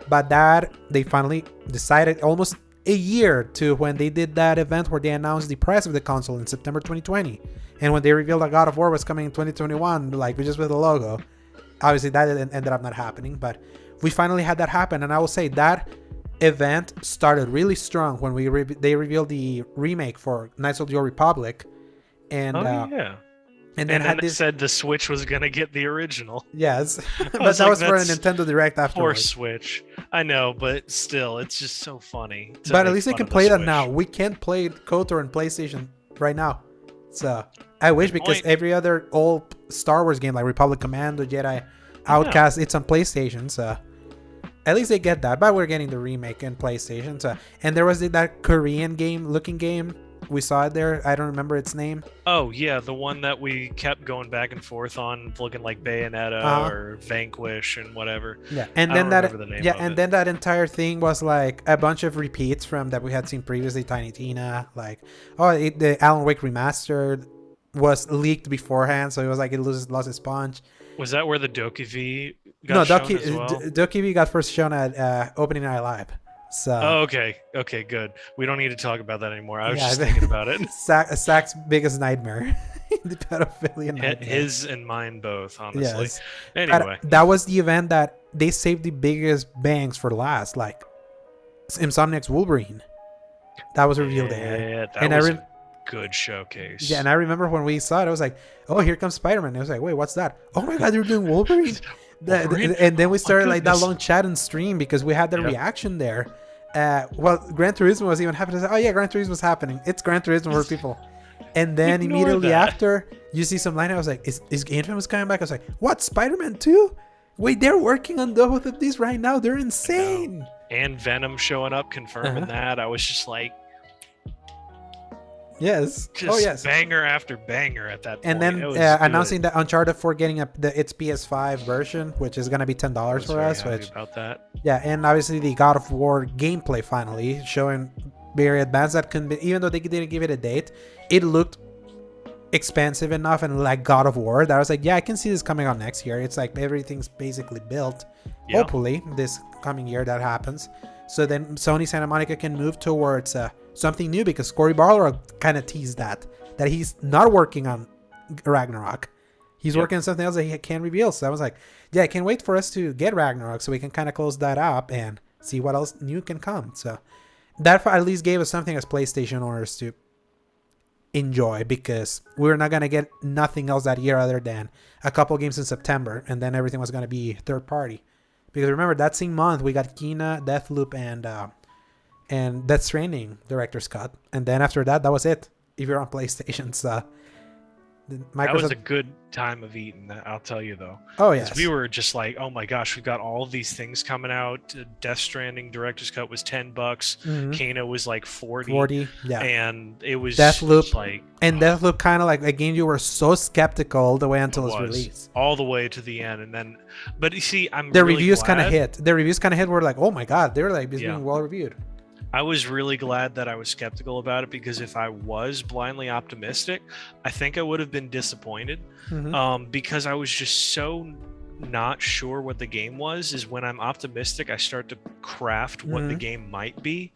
Speaker 2: But that they finally decided almost a year to when they did that event where they announced the price of the console in September 2020, and when they revealed that God of War was coming in 2021, like just with the logo. Obviously that ended up not happening, but we finally had that happen, and I will say that event started really strong when they revealed the remake for Knights of the Old Republic, and And
Speaker 1: then
Speaker 2: had
Speaker 1: it said the Switch was gonna get the original.
Speaker 2: Yes, but that was for a Nintendo Direct afterwards.
Speaker 1: For Switch, I know, but still, it's just so funny.
Speaker 2: But at least they can play that now. We can't play KOTOR on PlayStation right now, so I wish, because every other old Star Wars game like Republic Commando, Jedi Outcast, it's on PlayStation, so at least they get that. But we're getting the remake in PlayStation. So, and there was that Korean looking game. We saw it there. I don't remember its name.
Speaker 1: Oh yeah, the one that we kept going back and forth on, looking like Bayonetta or Vanquish and whatever.
Speaker 2: Yeah, and then then that entire thing was like a bunch of repeats from that we had seen previously. Tiny Tina, like the Alan Wake remastered was leaked beforehand, so it was like it lost its punch.
Speaker 1: Was that where the Doki got shown as well?
Speaker 2: Doki got first shown at Opening Night Live. So.
Speaker 1: Oh, okay, good. We don't need to talk about that anymore. I was just thinking about it.
Speaker 2: Zach's biggest nightmare, the pedophilia nightmare.
Speaker 1: His and mine both, honestly.
Speaker 2: Yes.
Speaker 1: Anyway,
Speaker 2: that was the event that they saved the biggest bangs for last, like Insomniac's Wolverine. That was revealed there.
Speaker 1: That was a good showcase.
Speaker 2: Yeah, and I remember when we saw it, I was like, "Oh, here comes Spider-Man." And I was like, "Wait, what's that? Oh my God, they're doing Wolverine!" And then we started like that long chat and stream because we had the reaction there. Well, Gran Turismo was even happening. Oh yeah, Gran Turismo was happening. It's Gran Turismo for people. And then immediately after, you see some line. I was like, "Is Infamous coming back?" I was like, "What? Spider-Man 2? Wait, they're working on both of these right now. They're insane."
Speaker 1: And Venom showing up, confirming that. I was just like,
Speaker 2: yes.
Speaker 1: Just banger after banger at that point.
Speaker 2: And then announcing that Uncharted 4 getting its PS5 version, which is going to be $10 for us. Which
Speaker 1: about that.
Speaker 2: Yeah, and obviously the God of War gameplay finally showing very advanced. That can be, even though they didn't give it a date, it looked expensive enough and like God of War that I was like, yeah, I can see this coming out next year. It's like everything's basically built. Yeah. Hopefully this coming year that happens. So then Sony Santa Monica can move towards something new, because Cory Barlog kind of teased that he's not working on Ragnarok. He's working on something else that he can't reveal. So I was like, yeah, I can't wait for us to get Ragnarok so we can kind of close that up and see what else new can come. So that at least gave us something as PlayStation owners to enjoy, because we're not going to get nothing else that year other than a couple games in September, and then everything was going to be third party. Because remember, that same month we got Kena, Deathloop, and Death Stranding Director's Cut, and then after that was it. If you're on PlayStation, so
Speaker 1: that was a good time of eating. I'll tell you though.
Speaker 2: Oh yes,
Speaker 1: we were just like, oh my gosh, we've got all of these things coming out. Death Stranding Director's Cut was $10. Kena was like 40.
Speaker 2: Yeah,
Speaker 1: and it was
Speaker 2: Deathloop
Speaker 1: like,
Speaker 2: and Deathloop kind of like a game you were so skeptical all the way until its release,
Speaker 1: all the way to the end, and then. But you see,
Speaker 2: the reviews kind of hit. The reviews kind of hit. We're like, oh my God, they're like being well reviewed.
Speaker 1: I was really glad that I was skeptical about it, because if I was blindly optimistic, I think I would have been disappointed. Because I was just so not sure what the game was. Is when I'm optimistic, I start to craft what the game might be,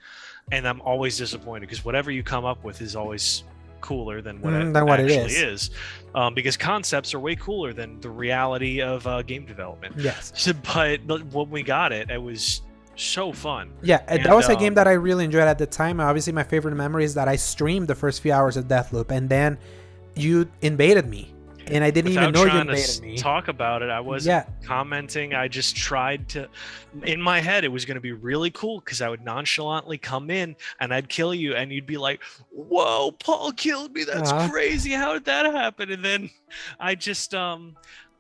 Speaker 1: and I'm always disappointed, because whatever you come up with is always cooler than what it actually is. Because concepts are way cooler than the reality of game development.
Speaker 2: Yes.
Speaker 1: So, but when we got it, it was so fun.
Speaker 2: Yeah, that was a game that I really enjoyed at the time. Obviously, my favorite memory is that I streamed the first few hours of Deathloop, and then you invaded me, and I didn't even know you invaded me.
Speaker 1: Talk about it. I wasn't commenting. I just tried to. In my head, it was going to be really cool, because I would nonchalantly come in and I'd kill you, and you'd be like, "Whoa, Paul killed me! That's crazy! How did that happen?" And then I just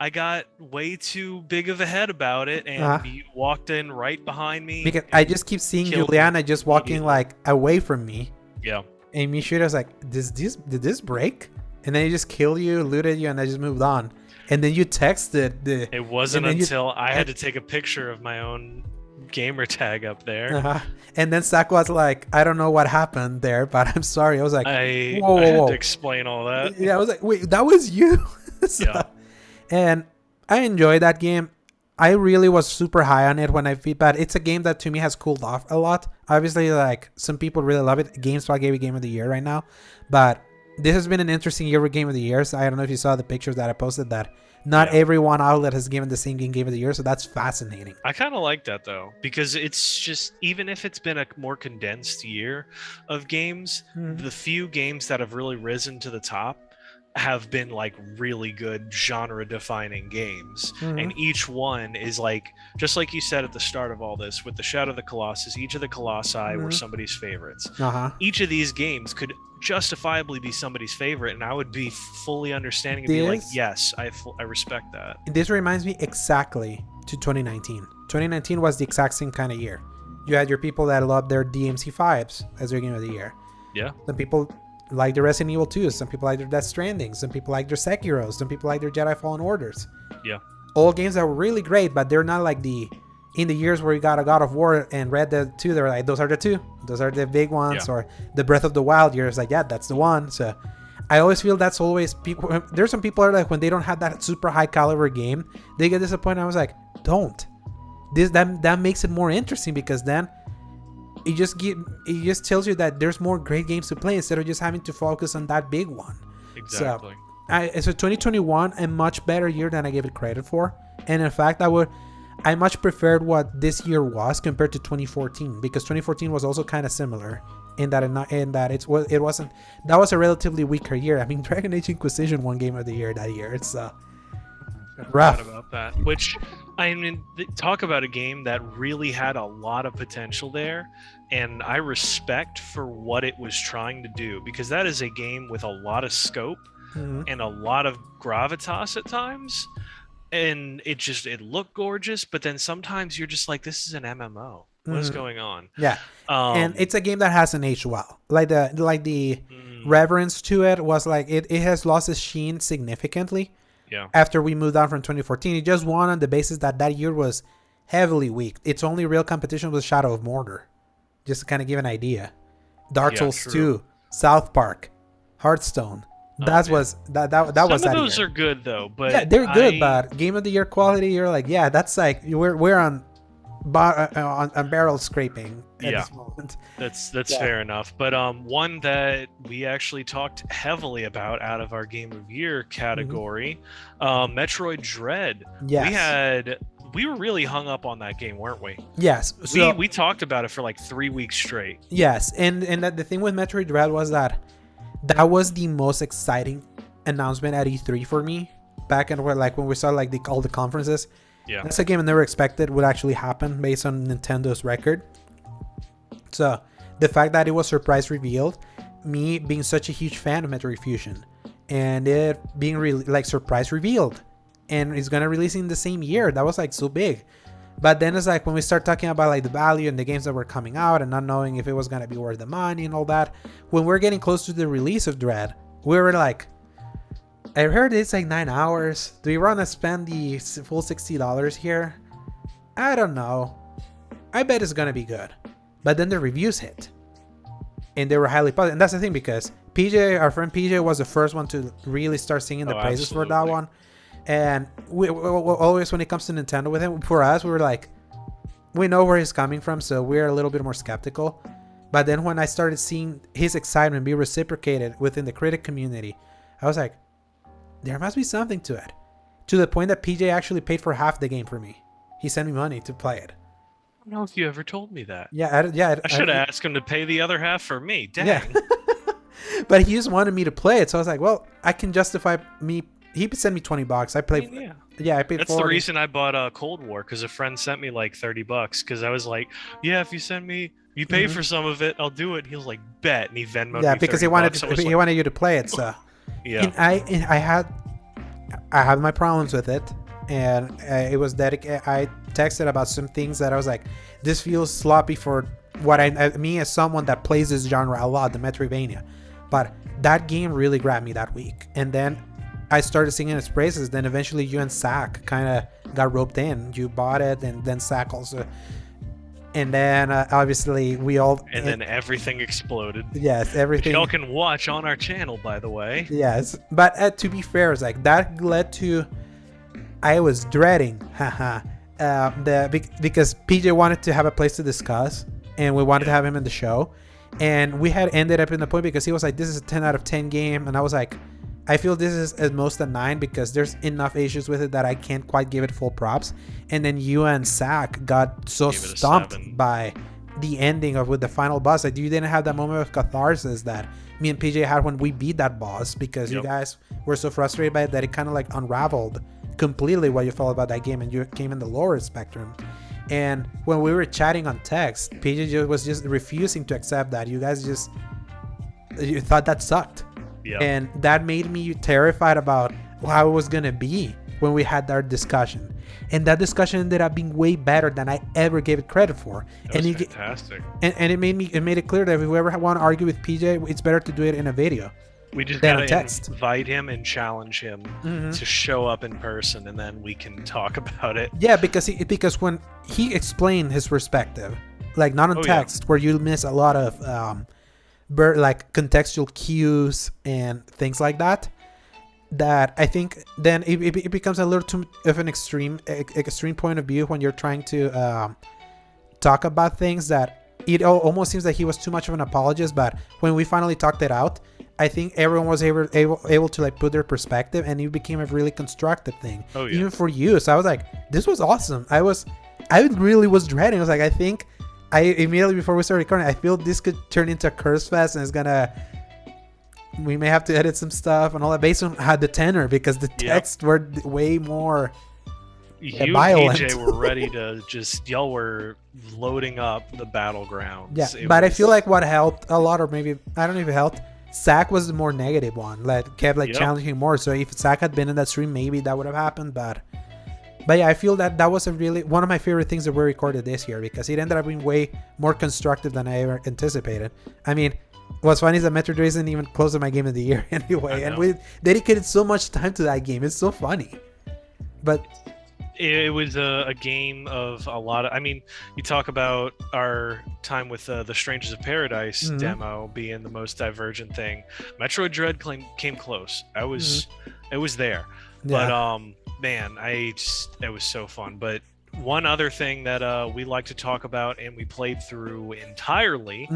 Speaker 1: I got way too big of a head about it, and you walked in right behind me. Because
Speaker 2: I just keep seeing Juliana just walking like away from me.
Speaker 1: Yeah.
Speaker 2: And Mishita was like, did this break? And then he just killed you, looted you, and I just moved on. And then you texted
Speaker 1: It wasn't until I had to take a picture of my own gamer tag up there.
Speaker 2: And then Zach was like, I don't know what happened there, but I'm sorry. I was like,
Speaker 1: I had to explain all that.
Speaker 2: Yeah, I was like, wait, that was you? And I enjoyed that game. I really was super high on it when I feedback. It's a game that to me has cooled off a lot. Obviously, like some people really love it. GameSpot gave it Game of the Year right now. But this has been an interesting year with Game of the Year. So I don't know if you saw the pictures that I posted, that not every one outlet has given the same Game of the Year. So that's fascinating.
Speaker 1: I kind of like that though, because it's just, even if it's been a more condensed year of games, the few games that have really risen to the top have been like really good genre defining games. And each one is like, just like you said at the start of all this with the Shadow of the Colossus, each of the Colossi were somebody's favorites. Each of these games could justifiably be somebody's favorite, and I would be fully understanding and be like, yes, I respect that.
Speaker 2: This reminds me exactly to 2019. 2019 was the exact same kind of year. You had your people that loved their DMC5s as their game of the year.
Speaker 1: Yeah.
Speaker 2: Some people like the Resident Evil 2s, some people like their Death Stranding, some people like their Sekiros, some people like their Jedi Fallen Orders.
Speaker 1: Yeah.
Speaker 2: All games that were really great, but they're not like in the years where you got a God of War and Red Dead 2, they're like, those are the two. Those are the big ones. Yeah. Or the Breath of the Wild years, like, yeah, that's the one. So I always feel that's always people. There's some people are like, when they don't have that super high caliber game, they get disappointed. I was like, don't. That makes it more interesting, because then it just tells you that there's more great games to play instead of just having to focus on that big one.
Speaker 1: Exactly.
Speaker 2: So 2021, a much better year than I gave it credit for. And in fact, I much preferred what this year was compared to 2014, because 2014 was also kind of similar in that it wasn't, that was a relatively weaker year. I mean, Dragon Age Inquisition won Game of the Year that year. It's rough
Speaker 1: about that. Which, I mean, talk about a game that really had a lot of potential there, and I respect for what it was trying to do, because that is a game with a lot of scope and a lot of gravitas at times, and it looked gorgeous, but then sometimes you're just like, this is an MMO. What is going on?
Speaker 2: Yeah. And it's a game that hasn't aged well. Like the reverence to it was like, it has lost its sheen significantly.
Speaker 1: Yeah.
Speaker 2: After we moved on from 2014, it just won on the basis that year was heavily weak. Its only real competition was Shadow of Mordor. Just to kind of give an idea. Dark Souls 2, South Park, Hearthstone. That was that
Speaker 1: Some
Speaker 2: was that
Speaker 1: of those
Speaker 2: year.
Speaker 1: are good though, but
Speaker 2: yeah, they're good. But Game of the Year quality, you're like, yeah, that's like we're on barrel scraping at this moment.
Speaker 1: That's fair enough. But one that we actually talked heavily about out of our Game of Year category, Metroid Dread.
Speaker 2: Yes.
Speaker 1: We were really hung up on that game, weren't we?
Speaker 2: Yes. So,
Speaker 1: we talked about it for like 3 weeks straight.
Speaker 2: Yes, and that the thing with Metroid Dread was that was the most exciting announcement at E3 for me. Back in when we saw like all the conferences. Yeah. That's a game I never expected would actually happen based on Nintendo's record. So the fact that it was surprise revealed, me being such a huge fan of Metroid Fusion, and it being really like surprise revealed, and it's gonna release in the same year, that was like so big. But then it's like when we start talking about like the value and the games that were coming out and not knowing if it was gonna be worth the money and all that, when we're getting close to the release of Dread, we were like, I heard it's like 9 hours. Do you want to spend the full $60 here? I don't know. I bet it's gonna be good. But then the reviews hit, and they were highly positive. And that's the thing, because PJ, our friend PJ, was the first one to really start singing the praises for that one. And we always, when it comes to Nintendo with him, for us, we were like, we know where he's coming from, so we're a little bit more skeptical. But then when I started seeing his excitement be reciprocated within the critic community, I was like, there must be something to it. To the point that PJ actually paid for half the game for me. He sent me money to play it.
Speaker 1: I don't know if you ever told me that.
Speaker 2: Yeah,
Speaker 1: I should have asked him to pay the other half for me. Dang.
Speaker 2: Yeah. But he just wanted me to play it, so I was like, well, I can justify me. He sent me $20. I played. I paid.
Speaker 1: That's 40. The reason I bought Cold War, because a friend sent me like $30, because I was like, yeah, if you pay for some of it, I'll do it. He was like, bet, and he Venmoed me.
Speaker 2: Yeah, because he wanted you to play it. So
Speaker 1: yeah,
Speaker 2: and I had my problems with it, and it was dedicated. I texted about some things that I was like, this feels sloppy for what me as someone that plays this genre a lot, the Metroidvania. But that game really grabbed me that week, and then I started singing its praises. Then eventually you and Zach kind of got roped in. You bought it, and then Zach also. And then obviously we all.
Speaker 1: And then everything exploded.
Speaker 2: Yes, everything.
Speaker 1: Y'all can watch on our channel, by the way.
Speaker 2: Yes, but to be fair, it's like that led to. I was dreading, because PJ wanted to have a place to discuss, and we wanted to have him in the show, and we had ended up in the point because he was like, "This is a 10 out of 10 game," and I was like, I feel this is at most a 9 because there's enough issues with it that I can't quite give it full props. And then you and Zach got so stumped by the ending of with the final boss. Like, you didn't have that moment of catharsis that me and PJ had when we beat that boss, because you guys were so frustrated by it that it kind of like unraveled completely what you felt about that game, and you came in the lower spectrum. And when we were chatting on text, PJ was just refusing to accept that you thought that sucked. And that made me terrified about how it was gonna be when we had our discussion. And that discussion ended up being way better than I ever gave it credit for.
Speaker 1: That was fantastic.
Speaker 2: And it made it clear that if we ever want to argue with PJ, it's better to do it in a video.
Speaker 1: We just gotta invite him and challenge him to show up in person, and then we can talk about it.
Speaker 2: Yeah, because when he explained his perspective, like not on text, where you miss a lot of like contextual cues and things like that, that I think then it becomes a little too of an extreme point of view when you're trying to talk about things, that it almost seems like he was too much of an apologist. But when we finally talked it out, I think everyone was able to like put their perspective, and it became a really constructive thing, even for you. So I was like, this was awesome. I really was dreading. I was like, I immediately before we started recording, I feel this could turn into a curse fest, and we may have to edit some stuff and all that based on how the tenor, because the texts were way more violent.
Speaker 1: You and PJ were ready to y'all were loading up the battlegrounds.
Speaker 2: Yeah, but I feel like what helped a lot, or maybe, I don't know if it helped, Zach was the more negative one, like kept like challenging more. So if Zach had been in that stream, maybe that would have happened. But yeah, I feel that was one of my favorite things that we recorded this year, because it ended up being way more constructive than I ever anticipated. I mean, what's funny is that Metroid isn't even close to my game of the year anyway, and we dedicated so much time to that game. It's so funny. But
Speaker 1: it was a game of a lot of, I mean, you talk about our time with the Strangers of Paradise demo being the most divergent thing. Metroid Dread came close. It was there. But man, it was so fun. But one other thing that we like to talk about, and we played through entirely,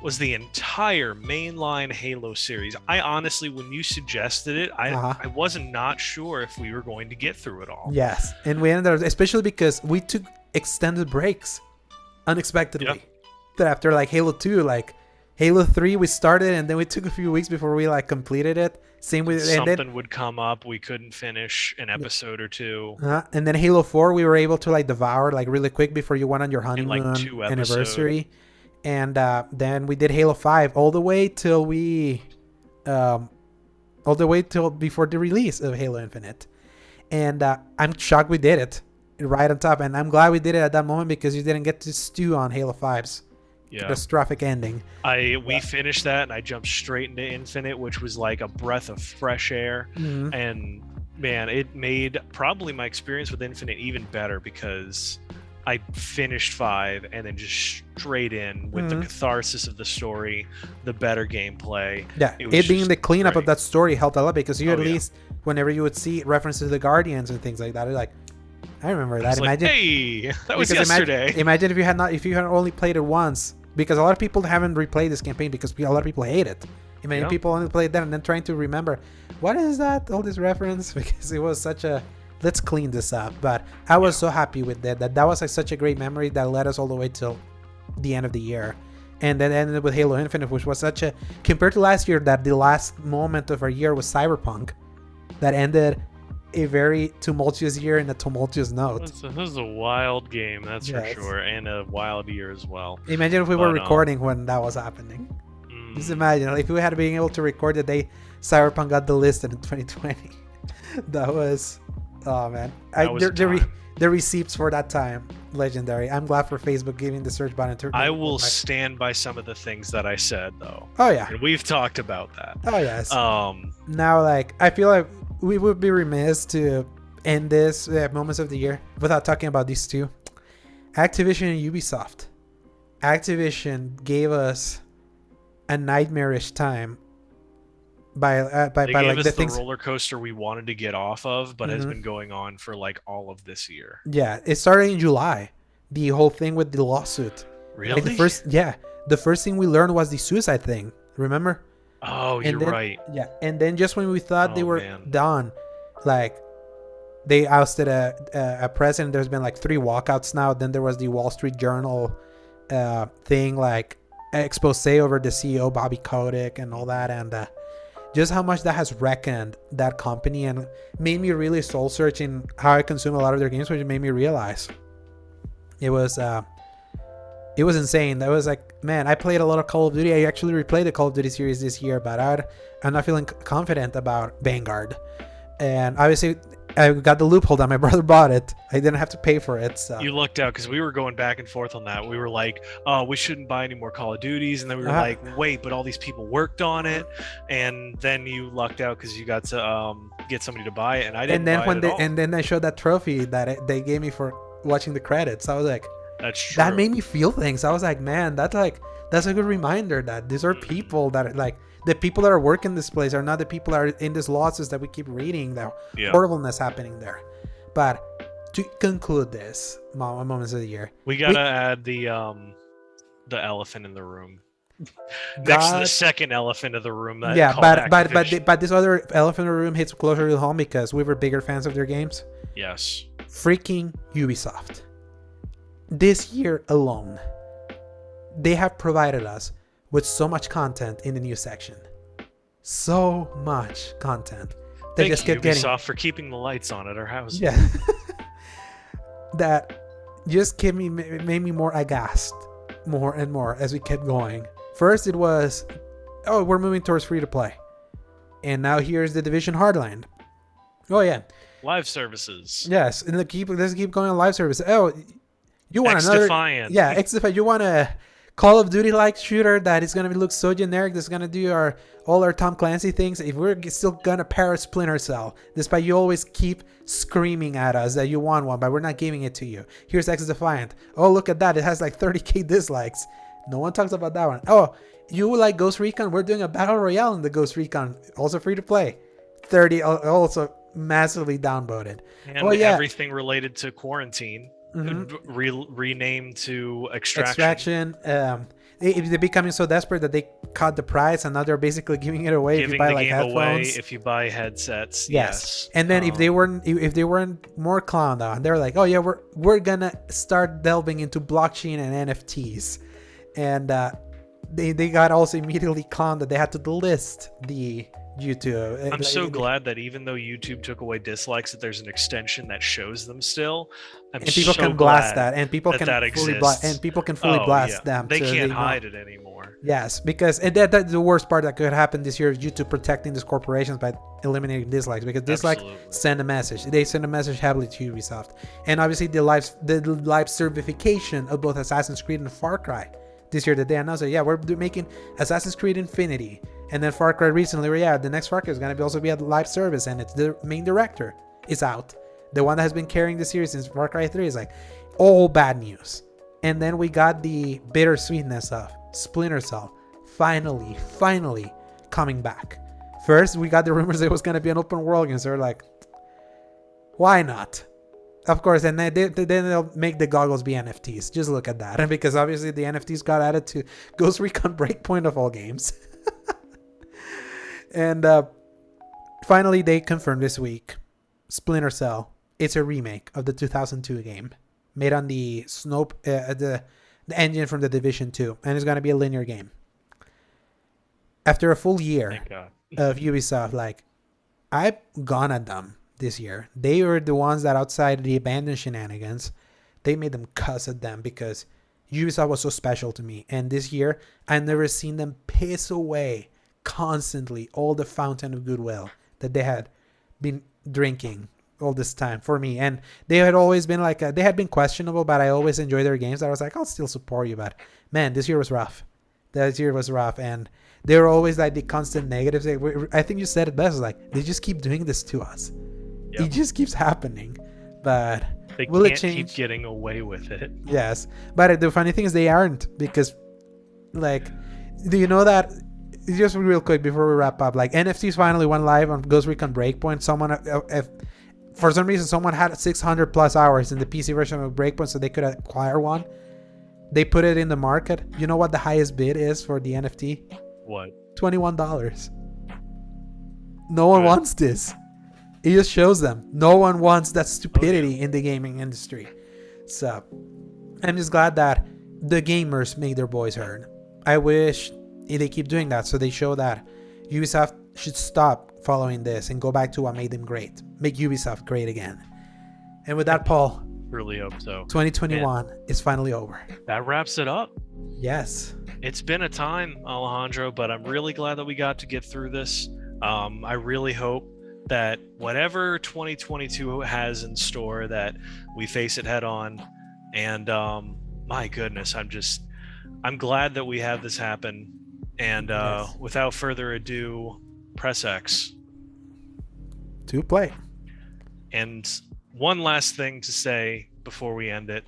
Speaker 1: was the entire mainline Halo series. I honestly, when you suggested it, I wasn't not sure if we were going to get through it all.
Speaker 2: Yes, and we ended up, especially because we took extended breaks unexpectedly. That after like Halo 2, like Halo 3 we started, and then we took a few weeks before we like completed it. Same with
Speaker 1: something would come up, we couldn't finish an episode or two.
Speaker 2: And then Halo 4 we were able to like devour like really quick before you went on your honeymoon
Speaker 1: like 2
Speaker 2: anniversary. And then we did Halo 5 all the way till before the release of Halo Infinite. And I'm shocked we did it right on top. And I'm glad we did it at that moment, because you didn't get to stew on Halo 5's catastrophic ending.
Speaker 1: We finished that, and I jumped straight into Infinite, which was like a breath of fresh air. And man, it made probably my experience with Infinite even better, because I finished 5 and then just straight in with the catharsis of the story, the better gameplay.
Speaker 2: Yeah, it being the cleanup of that story helped a lot, because you at least, whenever you would see references to the Guardians and things like that, it's like, I remember that.
Speaker 1: Imagine, like, hey, that was yesterday.
Speaker 2: Imagine if you had only played it once, because a lot of people haven't replayed this campaign because a lot of people hate it. Imagine people only played that and then trying to remember, what is that? All this reference, because it was such a, let's clean this up. But I was so happy with that was like such a great memory that led us all the way till the end of the year. And then ended with Halo Infinite, which was such a, compared to last year, that the last moment of our year was Cyberpunk, that ended a very tumultuous year in a tumultuous note.
Speaker 1: This is a wild game, that's for sure, and a wild year as well.
Speaker 2: Imagine if we were recording when that was happening. Just imagine if we had been able to record the day Cyberpunk got delisted in 2020. That was, oh man, the receipts for that time, legendary. I'm glad for Facebook giving the search button to.
Speaker 1: I will stand by some of the things that I said, though.
Speaker 2: Oh yeah,
Speaker 1: and we've talked about that.
Speaker 2: Oh yes. Now, like, I feel like we would be remiss to end this moments of the year without talking about these two, Activision and Ubisoft. Activision gave us a nightmarish time by like
Speaker 1: the
Speaker 2: things,
Speaker 1: roller coaster we wanted to get off of, but has been going on for like all of this year.
Speaker 2: Yeah, it started in July. The whole thing with the lawsuit.
Speaker 1: Really?
Speaker 2: Like the first thing we learned was the suicide thing. Remember?
Speaker 1: Oh, you're right.
Speaker 2: Yeah, and then just when we thought they were done, like they ousted a president. There's been like 3 walkouts now. Then there was the Wall Street Journal thing, like expose over the CEO Bobby Kotick and all that, and just how much that has reckoned that company and made me really soul searching how I consume a lot of their games, which made me realize it was insane. That was like, man, I played a lot of Call of Duty. I actually replayed the Call of Duty series this year, but I'm not feeling confident about Vanguard. And obviously, I got the loophole that my brother bought it. I didn't have to pay for it. So.
Speaker 1: You lucked out because we were going back and forth on that. We were like, oh, we shouldn't buy any more Call of Duties. And then we were like, wait, but all these people worked on it. And then you lucked out because you got to get somebody to buy it. And I didn't buy it at all.
Speaker 2: And then I showed that trophy that they gave me for watching the credits. I was like,
Speaker 1: that's true.
Speaker 2: That made me feel things. I was like, man, that's a good reminder that these are people that like, the people that are working this place are not the people that are in these losses that we keep reading, the horribleness happening there. But to conclude this moments of the year,
Speaker 1: we gotta add the elephant in the room next to the second elephant in the room.
Speaker 2: But this other elephant in the room hits closer to home because we were bigger fans of their games.
Speaker 1: Yes,
Speaker 2: freaking Ubisoft. This year alone, they have provided us with so much content in the news section. So much content.
Speaker 1: They just kept getting Ubisoft for keeping the lights on at our house.
Speaker 2: Yeah. That just made me more aghast more and more as we kept going. First it was, oh, we're moving towards free to play. And now here's the Division Hardline. Oh yeah.
Speaker 1: Live services.
Speaker 2: Yes, and let's keep going on live services. Oh, you want another
Speaker 1: X-Defiant.
Speaker 2: Yeah, X-Defiant. You want a Call of Duty like shooter that is gonna look so generic, that's gonna do all our Tom Clancy things. If we're still gonna pair Splinter Cell, despite you always keep screaming at us that you want one, but we're not giving it to you. Here's X-Defiant. Oh, look at that, it has like 30k dislikes. No one talks about that one. Oh, you like Ghost Recon? We're doing a battle royale in the Ghost Recon, also free to play. 30, also massively downvoted.
Speaker 1: And everything related to quarantine. Renamed to Extraction.
Speaker 2: They're becoming so desperate that they cut the price, and now they're basically giving it away if you buy like headphones. Away
Speaker 1: if you buy headsets.
Speaker 2: Yes. And then if they weren't more clowned on, they're like, oh yeah, we're gonna start delving into blockchain and NFTs, and they got also immediately clowned that they had to delist the YouTube.
Speaker 1: I'm so glad that even though YouTube took away dislikes, that there's an extension that shows them still.
Speaker 2: And people can blast that, and people can fully blast them.
Speaker 1: They can't hide it anymore.
Speaker 2: Yes, because that's the worst part that could happen this year is YouTube protecting these corporations by eliminating dislikes, because dislikes send a message. They send a message heavily to Ubisoft, and obviously the live certification of both Assassin's Creed and Far Cry this year that they announced that we're making Assassin's Creed Infinity. And then Far Cry recently, the next Far Cry is going to also be a live service, and it's the main director is out. The one that has been carrying the series since Far Cry 3 is like all bad news. And then we got the bittersweetness of Splinter Cell finally coming back. First, we got the rumors that it was going to be an open world game, so they're like, why not? Of course, and then they'll make the goggles be NFTs. Just look at that. And because obviously the NFTs got added to Ghost Recon Breakpoint of all games. And finally, they confirmed this week, Splinter Cell. It's a remake of the 2002 game, made on the the engine from the Division 2, and it's gonna be a linear game. After a full year of Ubisoft, I've gone at them this year. They were the ones that, outside the abandoned shenanigans, they made them cuss at them because Ubisoft was so special to me. And this year, I've never seen them piss away constantly all the fountain of goodwill that they had been drinking all this time for me. And they had always been they had been questionable, but I always enjoyed their games. I was like, I'll still support you, but man, this year was rough. And they were always like the constant negatives. I think you said it best, they just keep doing this to us. It just keeps happening. But will it change?
Speaker 1: Keep getting away with it.
Speaker 2: Yes, but the funny thing is they aren't, because do you know that, just real quick before we wrap up, NFTs finally went live on Ghost Recon Breakpoint. Someone for some reason, someone had 600 plus hours in the PC version of Breakpoint, so they could acquire one. They put it in the market. You know what the highest bid is for the NFT?
Speaker 1: What?
Speaker 2: $21. No one wants this. It just shows them no one wants that stupidity in the gaming industry. So I'm just glad that the gamers make their voice heard. I wish they keep doing that, so they show that Ubisoft should stop following this and go back to what made them great. Make Ubisoft great again. And with that, Paul,
Speaker 1: really hope so.
Speaker 2: 2021 is finally over.
Speaker 1: That wraps it up.
Speaker 2: Yes.
Speaker 1: It's been a time, Alejandro, but I'm really glad that we got to get through this. I really hope that whatever 2022 has in store, that we face it head on. And my goodness, I'm glad that we had this happen. And
Speaker 2: Yes.
Speaker 1: Without further ado, press X.
Speaker 2: To play.
Speaker 1: And one last thing to say before we end it,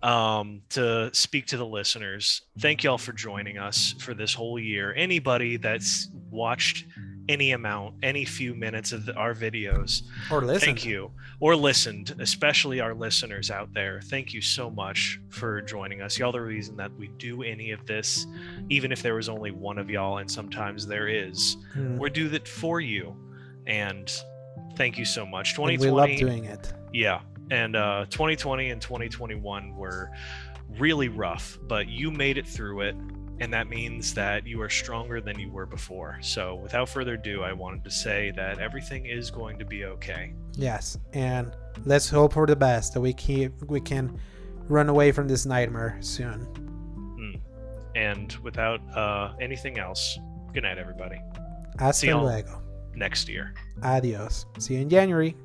Speaker 1: to speak to the listeners. Thank y'all for joining us for this whole year. Anybody that's watched any few minutes of our videos,
Speaker 2: Or listened.
Speaker 1: thank you. Or listened, especially our listeners out there. Thank you so much for joining us. Y'all the reason that we do any of this, even if there was only one of y'all, and sometimes there is. We do that for you. And thank you so much. 2020,
Speaker 2: and we love doing it.
Speaker 1: Yeah. And 2020 and 2021 were really rough, but you made it through it. And that means that you are stronger than you were before. So without further ado, I wanted to say that everything is going to be okay.
Speaker 2: Yes. And let's hope for the best, that we can run away from this nightmare soon.
Speaker 1: And without anything else, good night, everybody.
Speaker 2: Hasta luego.
Speaker 1: Next year.
Speaker 2: Adios. See you in January.